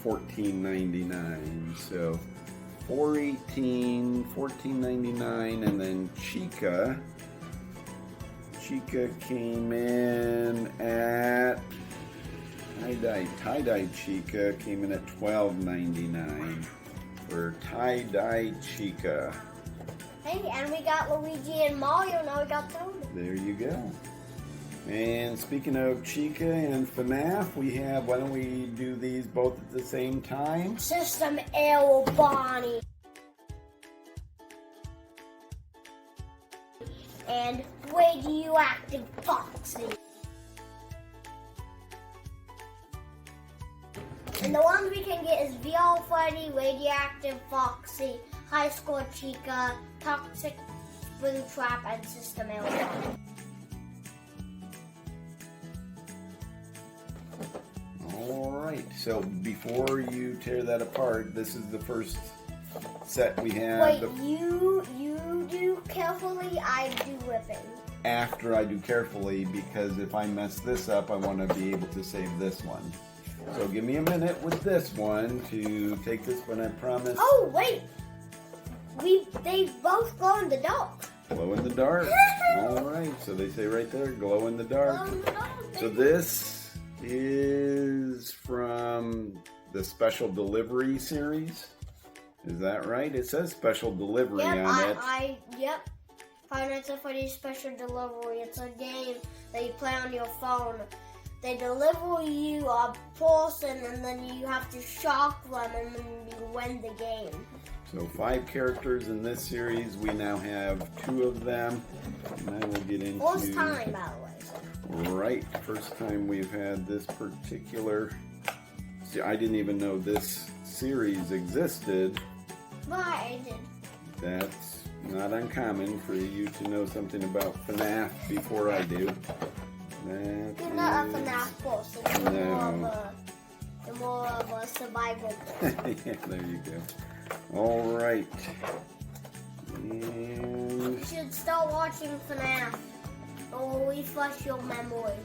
$14.99. So $4.18, $14.99, and then Chica came in at tie-dye Chica came in at $12.99 for tie-dye Chica. Hey, and we got Luigi and Mario. Now we got Toad. There you go. And speaking of Chica and FNAF, we have, why don't we do these both at the same time? System L Bonnie. And Radioactive Foxy. And the ones we can get is VR Freddy, Radioactive Foxy, High Score Chica, Toxic Springtrap, and System L Bonnie. Alright, so before you tear that apart, this is the first set we have. Wait, you do carefully, I do ripping. After I do carefully, because if I mess this up, I want to be able to save this one. So give me a minute with this one to take this one, I promise. Oh, wait! They both glow in the dark. Glow in the dark. Alright, so they say right there, glow in the dark. So this is from the Special Delivery series. Is that right? It says Special Delivery on it. Yep. Five Nights at Freddy's Special Delivery. It's a game that you play on your phone. They deliver you a person and then you have to shock them and then you win the game. So 5 characters in this series. We now have 2 of them. And then we'll get into... First time, by the way. Right. First time we've had this particular... See, I didn't even know this series existed. But I did. That's not uncommon for you to know something about FNAF before I do. You're not a FNAF person. You're more of a survival person. Yeah, there you go. All right. And You should start watching FNAF. It will refresh your memory.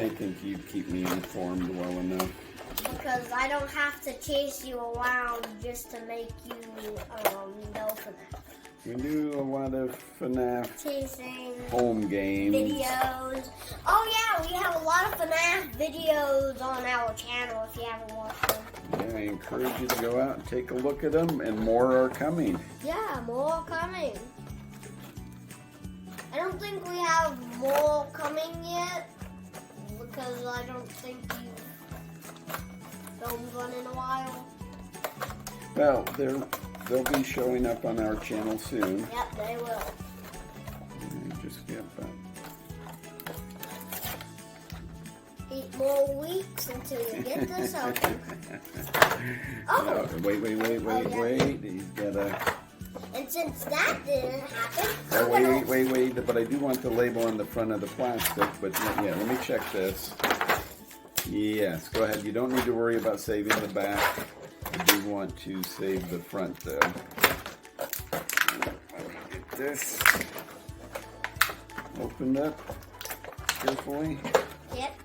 I think you keep me informed well enough. Because I don't have to chase you around just to make you know FNAF. We do a lot of FNAF Chasing home games. videos. Oh yeah, we have a lot of FNAF videos on our channel if you haven't watched them. Yeah, I encourage you to go out and take a look at them, and more are coming. Yeah, more coming. I don't think we have more coming yet because I don't think you've filmed one in a while. Well, they'll be showing up on our channel soon. Yep, they will. Just get that. 8 more weeks until you get this open. Oh! No, wait. He's gotta... And since that didn't happen, wait. But I do want the label on the front of the plastic. But yeah, let me check this. Yes, go ahead. You don't need to worry about saving the back. I do want to save the front though. Get this opened up carefully. Yep.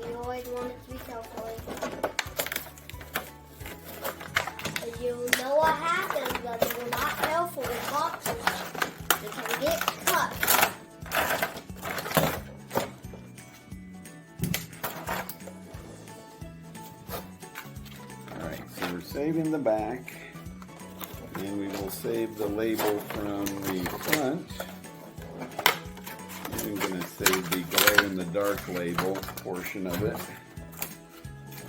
You always want it to be carefully. But you know what happens when you're not careful with boxes. They can get cut. Alright, so we're saving the back. And we will save the label from the front. I'm going to save the glow-in-the-dark label portion of it.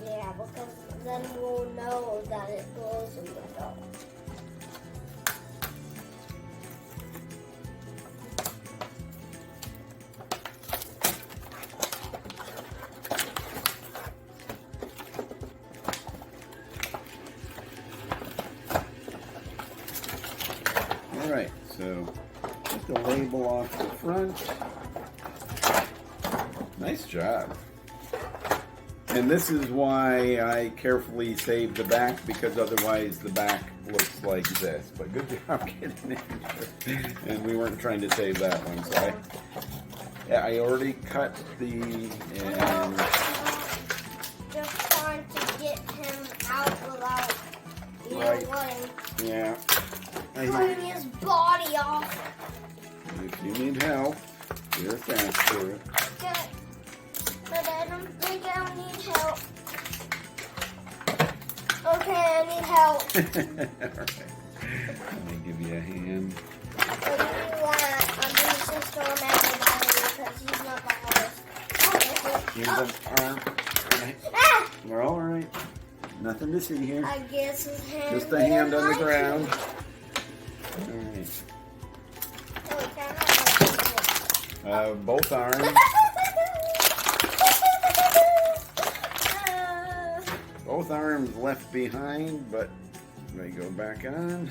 Yeah, because then we'll know that it glows in the dark. Alright, so get the label off the front. Nice job. And this is why I carefully saved the back, because otherwise the back looks like this. But good job getting it. And we weren't trying to save that one, so I already cut the and just trying to get him out without letting yeah. pulling his body off. If you need help, you're fast for it. Good. But I don't think I need help. Okay, I need help. Alright. Let me give you a hand. But you need that. I'm going to just throw him everybody because he's not the hardest. Oh, Here's oh. an arm. Ah! We're all right. Nothing to see here. I guess his hand. Just a hand on the didn't ground. like Alright. it. Oh, we can't have Both arms. Both arms left behind, but they go back on.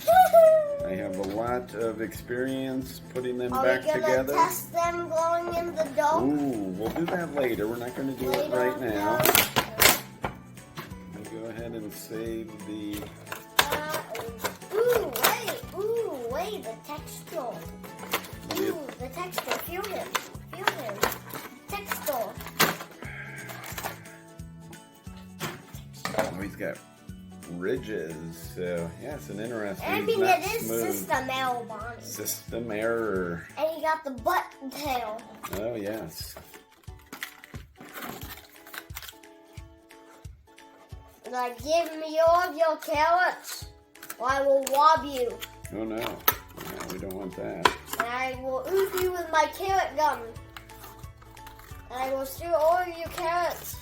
I have a lot of experience putting them back Are we gonna together. test them glowing in the dark? Ooh, we'll do that later. We're not going to do it right now. Go ahead and save the... Ooh, wait, the texture. Ooh, the texture. Feel him. Texture. Oh, he's got ridges. So, yeah, it's an interesting... I think it is system error, Bonnie. System error. And he got the button tail. Oh, yes. Now give me all of your carrots, or I will rob you. Oh, no. No, we don't want that. And I will ooze you with my carrot gun. And I will steal all of your carrots.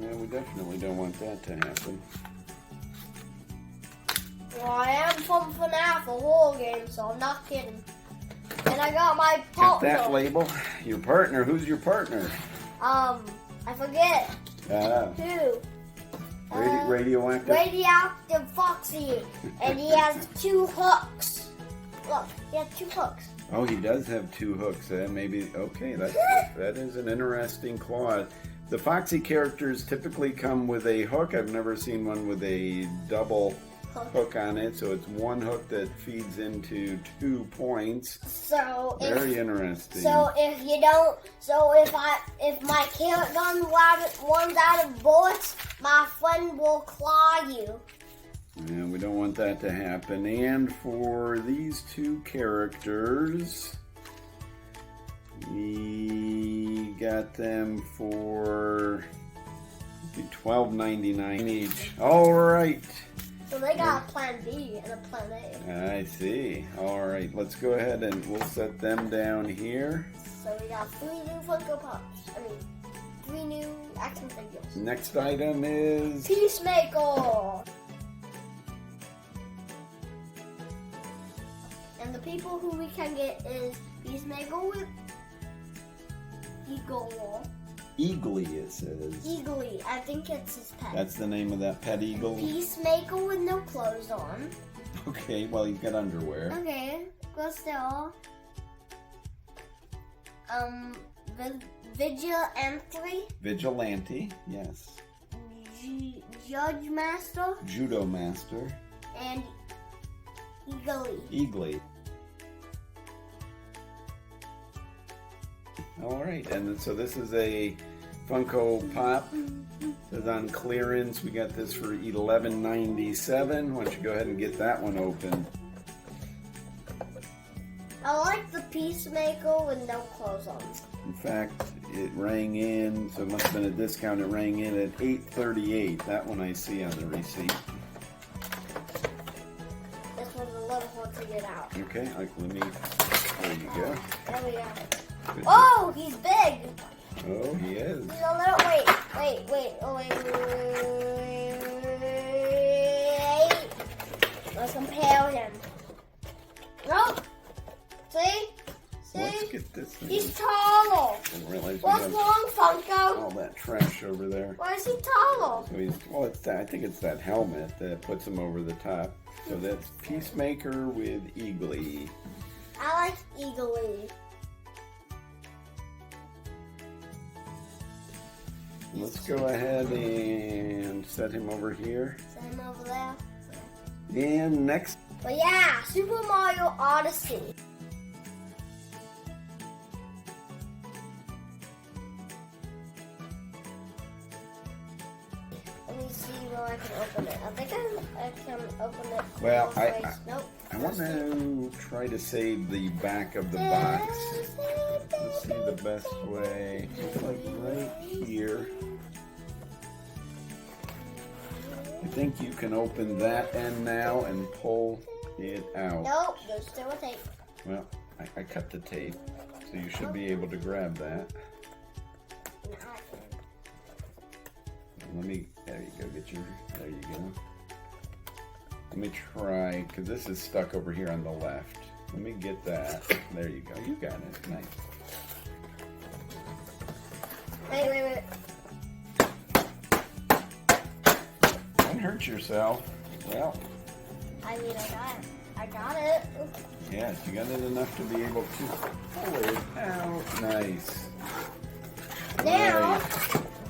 No, we definitely don't want that to happen. Well, I am from FNAF, a horror game, so I'm not kidding. And I got my partner. Get that label. Your partner. Who's your partner? I forget. Who? Radioactive? Radioactive Foxy. And he has 2 hooks. Look, he has 2 hooks. Oh, he does have 2 hooks. Maybe, okay, that is an interesting claw. The Foxy characters typically come with a hook. I've never seen one with a double hook on it, so it's 1 hook that feeds into 2 points. So very interesting. So if my carrot gun runs out of bullets, my friend will claw you. And we don't want that to happen. And for these 2 characters, we got them for $12.99 each. All right. So they got a plan B and a plan A. I see. All right, let's go ahead and we'll set them down here. So we got 3 new Funko Pops. 3 new action figures. Next item is Peacemaker. And the people who we can get is Peacemaker with Eagle, Eagly, it says. Eagly. I think it's his pet. That's the name of that pet eagle? Peacemaker with no clothes on. Okay, well, he's got underwear. Okay, go still. Vigilante. Vigilante, yes. Judge Master. Judo Master. And Eagly. Eagly. All right, and so this is a Funko Pop. It's on clearance. We got this for $11.97. Why don't you go ahead and get that one open? I like the Peacemaker with no clothes on. In fact, it rang in, so it must have been a discount. It rang in at $8.38. That one I see on the receipt. This one's a little hard to get out. Okay, let me. There you go. There we go. Good. Oh, he's big. Oh, he is. He's a little. Wait. Oh, wait. Let's compare him. Nope. See? Let's get this thing. He's taller. I didn't realize we What's had wrong, Funko? all that trash over there. Why is he taller? So he's, well, it's that, I think it's that helmet that puts him over the top. So that's Peacemaker with Eagly. I like Eagly. Let's go ahead and set him over here. Set him over there. And next. But yeah, Super Mario Odyssey. Let me see where I can open it. I think I can open it. Well, Nope. I want to try to save the back of the box. Let's see the best way. Like right here. I think you can open that end now and pull it out. Nope, there's still a tape. Well, I cut the tape, so you should be able to grab that. Let me, there you go, there you go. Let me try, because this is stuck over here on the left. Let me get that. There you go, you got it, nice. Wait. Don't hurt yourself. Well. I got it. Yes, you got it enough to be able to pull it out. Nice. Now, Right.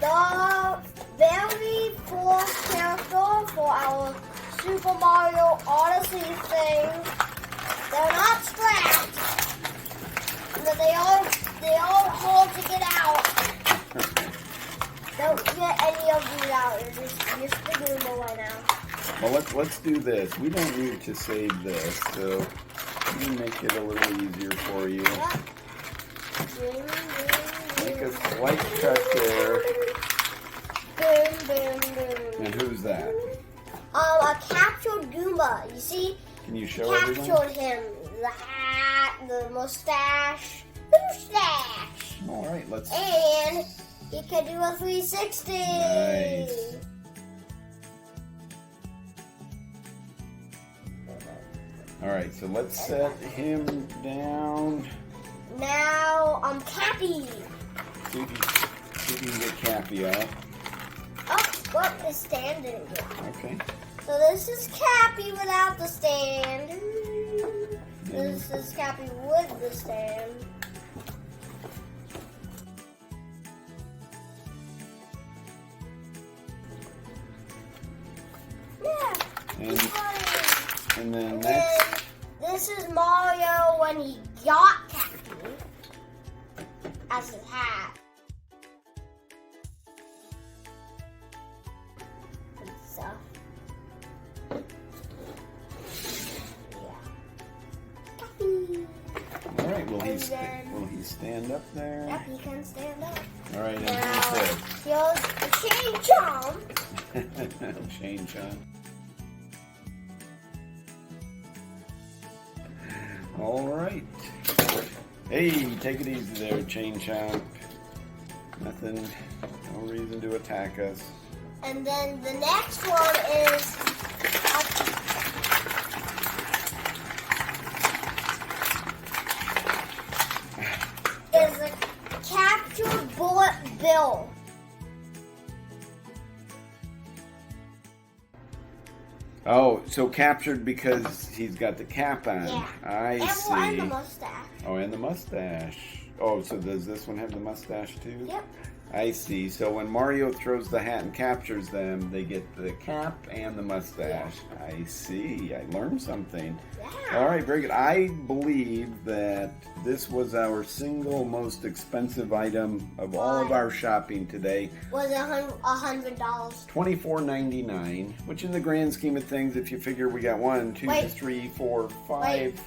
the very first character for our Super Mario Odyssey thing, they're not strapped, but they all hold to get out. Don't get any of these out. You're just figuring them right now. Well, let's do this. We don't need to save this, so let me make it a little easier for you. Make a slight cut there. Boom, boom, boom. And who's that? A captured Goomba. You see? Can you show everyone? Captured him. The hat, the mustache. Mustache. All right, let's. And he can do a 360. Nice. All right, so let's set him down. Now, Cappy. See if you can get Cappy out. Oh, well, the stand didn't get it. Okay. So this is Cappy without the stand. This is Cappy with the stand. Yeah. And then And next. this is Mario when he got Cappy as his hat. And stuff. Yeah. Cappy. All right, will And he stand up there? Yep, he can stand up. All right, and Now, who's here's the chain chomp. this? Shane Chomp. All right. Hey, take it easy there, Chain Chomp. Nothing, no reason to attack us. And then the next one is a captured bullet bill. Oh, so captured because he's got the cap on. Yeah. I see. And the mustache. Oh, and the mustache. Oh, so does this one have the mustache too? Yep. I see. So when Mario throws the hat and captures them, they get the cap and the mustache. Yeah. I see. I learned something. Yeah. All right, very good. I believe that this was our single most expensive item of all of our shopping today. Was it $100? $24.99, which in the grand scheme of things, if you figure we got 1, 2, 3, 4, 5.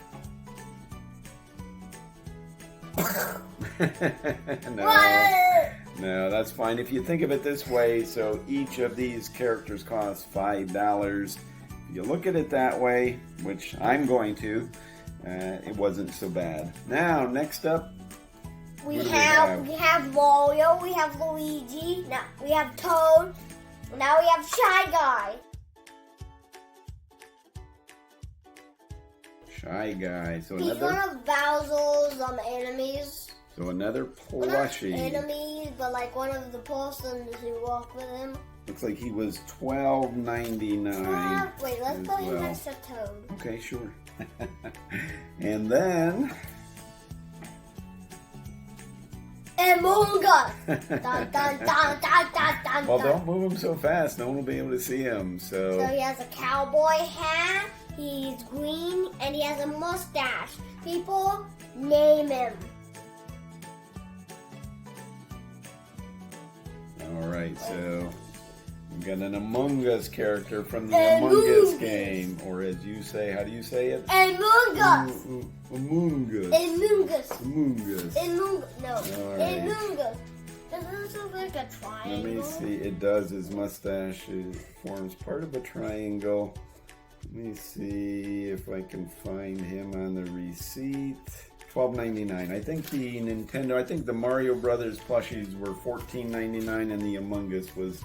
No. What? No, that's fine. If you think of it this way, so each of these characters costs $5. If you look at it that way, which I'm going to, it wasn't so bad. Now, next up, we have Mario, we have Luigi, now we have Toad, now we have Shy Guy. Shy Guy. So he's one of Bowser's enemies. So another plushie. Not enemies, but like one of the persons who walk with him. Looks like he was $12.99. Wait, let's put him next to Toad. Okay, sure. And then Among Us. Dun, dun, dun, dun, dun, dun, well, don't move him so fast. No one will be able to see him. So he has a cowboy hat. He's green and he has a mustache. People name him. All right, so we've got an Among Us character from the Among Us game, or as you say, how do you say it? Among Us. Among Us. Among Us. Among Us. No. Among Us. Doesn't it look like a triangle? Let me see. It does. His mustache forms part of a triangle. Let me see if I can find him on the receipt. $12.99. I think the Mario Brothers plushies were $14.99 and the Among Us was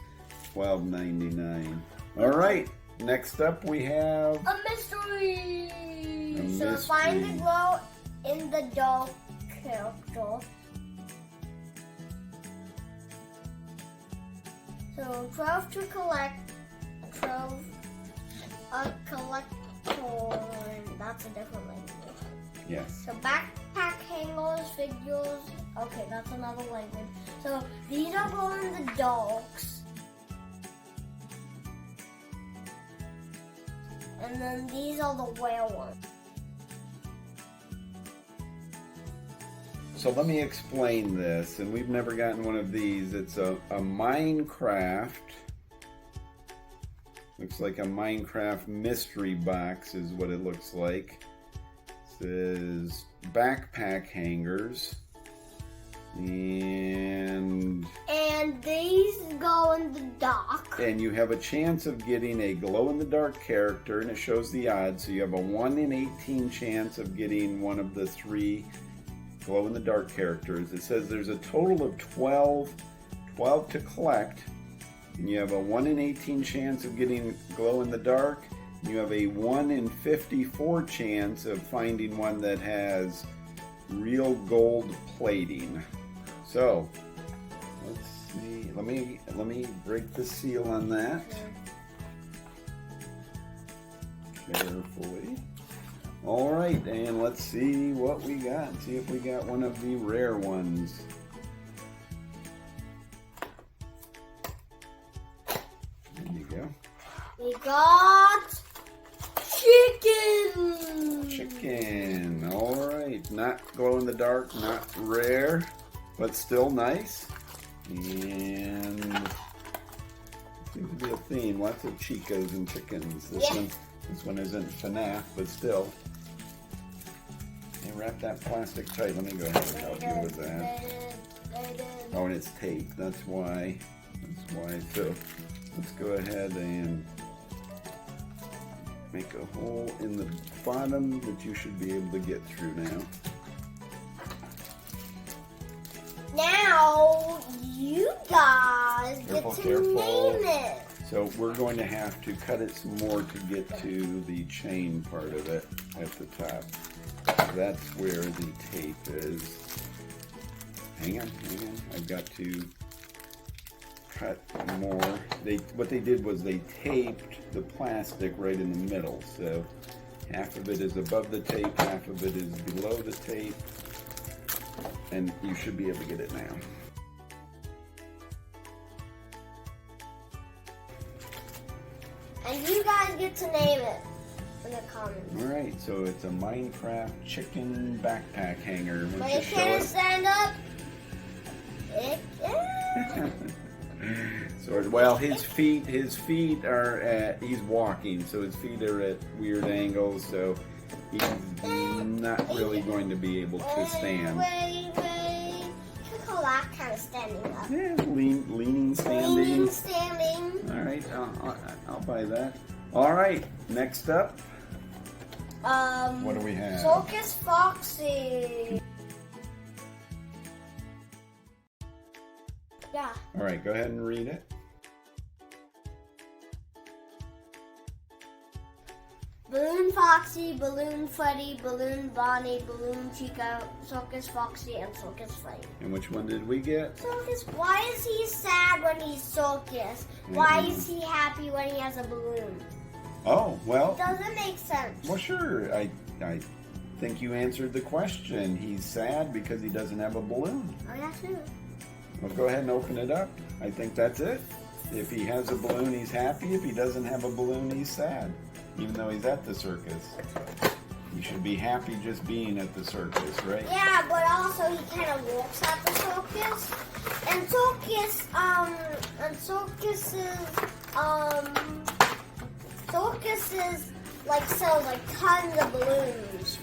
$12.99. All right, next up we have a mystery. So find the glow in the dark character. So 12 to collect, 12 a collector. That's a different language. Yes. So backpack hangers, figures. Okay, that's another language. So these are going in the dogs. And then these are the whale ones. So let me explain this, and we've never gotten one of these. It's a Minecraft. Looks like a Minecraft mystery box is what it looks like. Is backpack hangers and these go in the dock, and you have a chance of getting a glow-in-the-dark character, and it shows the odds. So you have a 1 in 18 chance of getting one of the 3 glow-in-the-dark characters. It says there's a total of 12 to collect, and you have a 1 in 18 chance of getting glow-in-the-dark. You have a 1 in 54 chance of finding one that has real gold plating. So, let's see. Let me break the seal on that. Carefully. All right, and let's see what we got. See if we got one of the rare ones. There you go. We got chicken. All right, not glow in the dark, not rare, but still nice. And seems to be a theme. Lots of chicas and chickens. This one isn't FNAF, but still. Hey, wrap that plastic tight. Let me go ahead and help you with that. Oh, and it's taped. That's why. So let's go ahead and make a hole in the bottom that you should be able to get through now. Now you guys get to name it. So we're going to have to cut it some more to get to the chain part of it at the top. That's where the tape is. Hang on. I've got to cut more. What they did was they taped the plastic right in the middle. So half of it is above the tape, half of it is below the tape, and you should be able to get it now. And you guys get to name it in the comments. Alright, so it's a Minecraft chicken backpack hanger. But it can't stand up. So, well, his feet are at, he's walking, so his feet are at weird angles, so he's not really going to be able to stand. Wait. You could call that kind of standing up. Yeah, leaning, standing. Leaning, standing. Alright, I'll buy that. Alright, next up. What do we have? Circus Foxy. Yeah. Alright, go ahead and read it. Balloon Foxy, Balloon Freddy, Balloon Bonnie, Balloon Chica, Circus Foxy, and Circus Freddy. And which one did we get? Circus, why is he sad when he's circus? Why is he happy when he has a balloon? Oh, well. It doesn't make sense. Well, sure. I think you answered the question. He's sad because he doesn't have a balloon. Oh, yeah, too. Well, go ahead and open it up. I think that's it. If he has a balloon, he's happy. If he doesn't have a balloon, he's sad. Even though he's at the circus. You should be happy just being at the circus, right? Yeah, but also he kind of works at the circus. And circuses like sells like tons of balloons.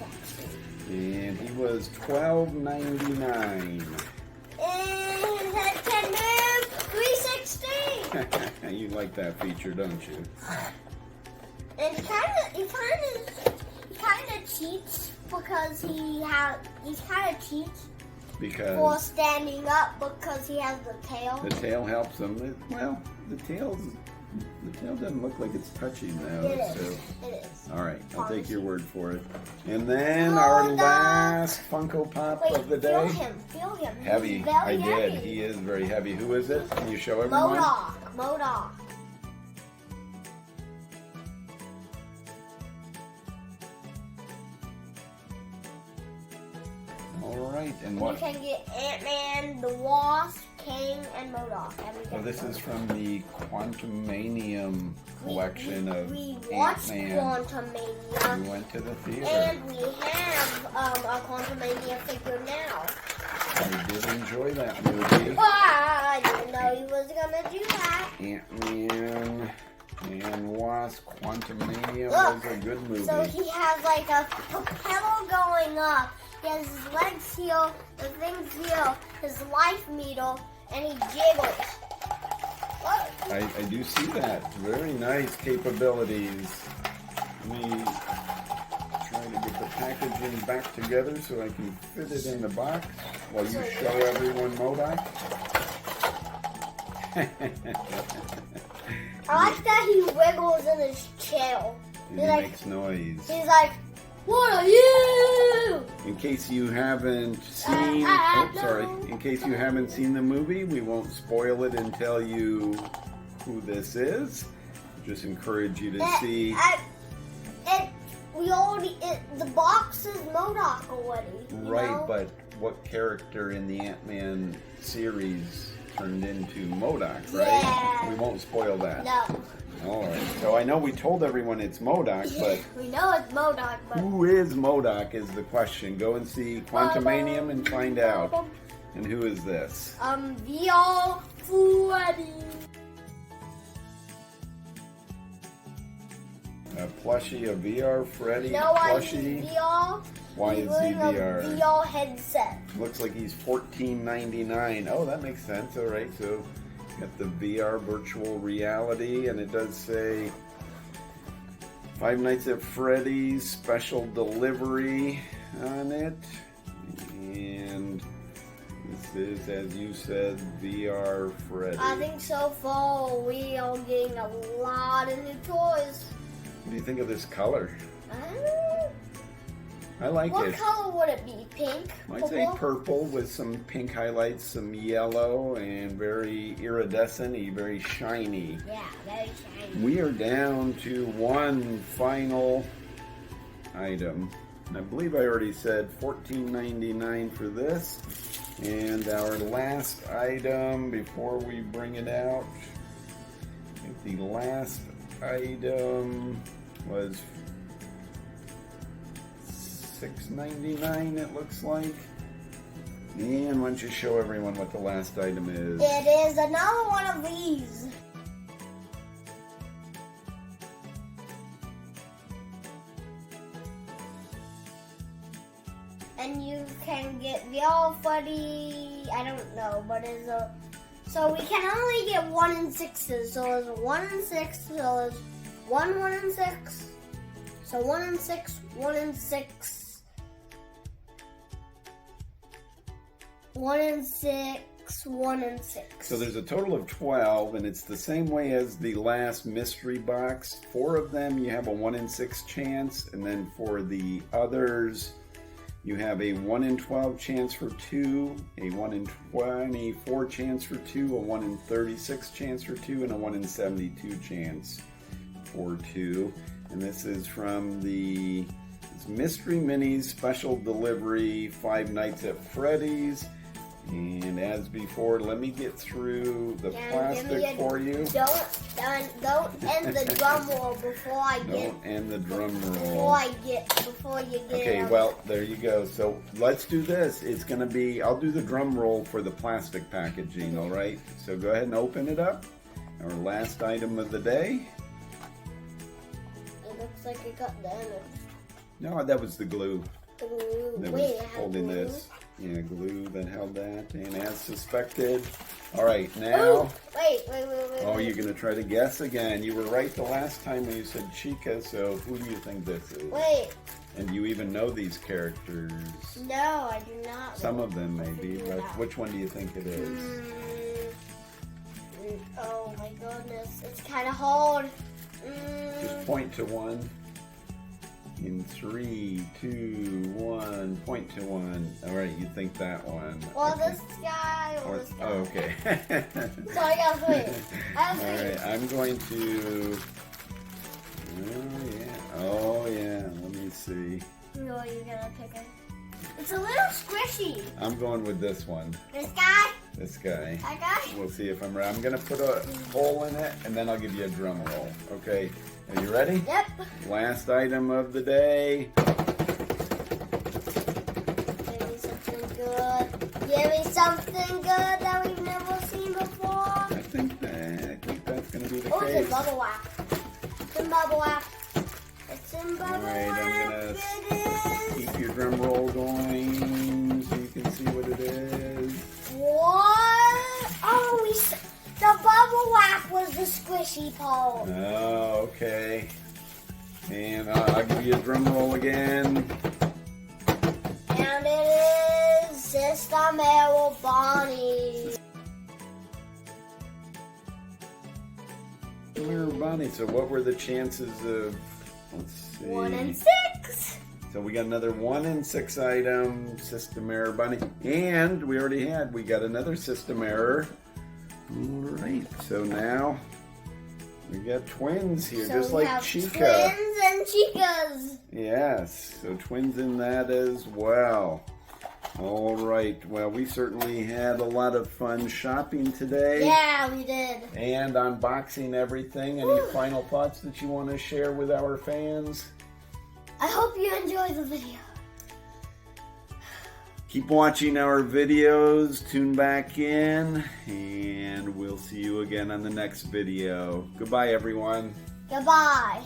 And he was $12.99. And his head can move 360. You like that feature, don't you? And he kind of cheats because he kind of cheats for standing up because he has the tail. The tail helps him. Well, the tail doesn't look like it's touching now. It is. So. It is. All right, I'll take your word for it. And then our last Funko Pop of the day. Feel him. Heavy. He's very did. heavy. He is very heavy. Who is it? Can you show everyone? Modok. All right, and what? You can get Ant-Man, the Wasp, King, and MODOK. Well, this is from the Quantumanium collection of We watched Ant-Man. Quantumania. We went to the theater. And we have a Quantumania figure now. I did enjoy that movie. I didn't know he was gonna do that. Ant-Man and Wasp, Quantumania Look, was a good movie. So he has like a propeller going up. He has his legs here, the things here, his life meter, and he jiggles. Look. I do see that. Very nice capabilities. Let me try to get the packaging back together so I can fit it in the box while you show everyone MODOK. I like that he wiggles in his chair. He makes noise. He's like, what are you? In case you haven't seen, in case you haven't seen the movie, we won't spoil it and tell you who this is. Just encourage you to see. The box is MODOK already. Right, know? but what character in the Ant-Man series turned into MODOK, right? Yeah. We won't spoil that. No. All right. So I know we told everyone it's MODOK, but we know it's MODOK, but who is MODOK is the question. Go and see Quantumanium and find out. And who is this? VR Freddy. A plushie, a VR Freddy No, plushie. VR. Why is he VR? A VR headset. Looks like he's $14.99. Oh, that makes sense. All right, so got the VR virtual reality, and it does say Five Nights at Freddy's special delivery on it. And this is, as you said, VR Freddy. I think so far we are getting a lot of new toys. What do you think of this color? I like What it. color would it be? Pink? I'd say purple with some pink highlights, some yellow, and very iridescent-y, very shiny. Yeah, very shiny. We are down to one final item. And I believe I already said $14.99 for this. And our last item before we bring it out, I think the last item was $6.99 it looks like. And why don't you show everyone what the last item is? It is another one of these. And you can get the all fuddy, I don't know, but it's a, so we can only get 1 in 6s. So it's 1 in 6, so it's 1 in 6. So 1 in 6, 1 in 6. 1 in 6, 1 in 6. So there's a total of 12, and it's the same way as the last mystery box. 4 of them you have a 1 in 6 chance, and then for the others you have a 1 in 12 chance for 2, a 1 in 24 chance for 2, a 1 in 36 chance for 2, and a 1 in 72 chance for 2. And this is from the Mystery Minis Special Delivery 5 Nights at Freddy's. And as before, let me get through the plastic for you. Don't end the drum roll before I get. Don't end the drum roll. Before you get. Okay, well, there you go. So let's do this. It's going to be, I'll do the drum roll for the plastic packaging, all right? So go ahead and open it up. Our last item of the day. It looks like it got damaged. No, that was the glue. The glue. That Wait, was it had holding glue? this. Yeah, glue that held that. And as suspected. All right, Ooh, now. wait. Oh, you're going to try to guess again. You were right the last time when you said Chica, so who do you think this is? Wait. And you even know these characters. No, I do not. Some of them maybe, but which one do you think it is? Oh my goodness, it's kind of hard. Just point to one. In 3, 2, 1, point to one. All right, you think that one. Well, okay. this guy or this guy. Oh, okay. So I got 3. I have 3. All right, I'm going to. Oh yeah. Let me see. No, you're gonna pick it. It's a little squishy. I'm going with this one. This guy. This guy. That guy. We'll see if I'm right. I'm gonna put a hole in it, and then I'll give you a drum roll. Okay. Are you ready? Yep. Last item of the day. Give me something good. Give me something good that we've never seen before. I think that's gonna be the Oh, case. it's in bubble wrap. It's in bubble wrap. It's in bubble All right, wrap. I'm It gonna is. keep your drum roll going so you can see what it is. What? Oh, the bubble wrap was the squishy part. Oh, okay. And I'll give you a drum roll again. And it is Sister Mary Bonnie. Bonnie. So what were the chances of, let's see. 1 in 6. So we got another 1 in 6 item, system error bunny. And we got another system error. All right, so now we got twins here, So just we like have Chica. Twins and Chicas. Yes, so twins in that as well. All right, well, we certainly had a lot of fun shopping today. Yeah, we did. And unboxing everything. Any final thoughts that you want to share with our fans? I hope you enjoyed the video. Keep watching our videos, tune back in, and we'll see you again on the next video. Goodbye, everyone. Goodbye.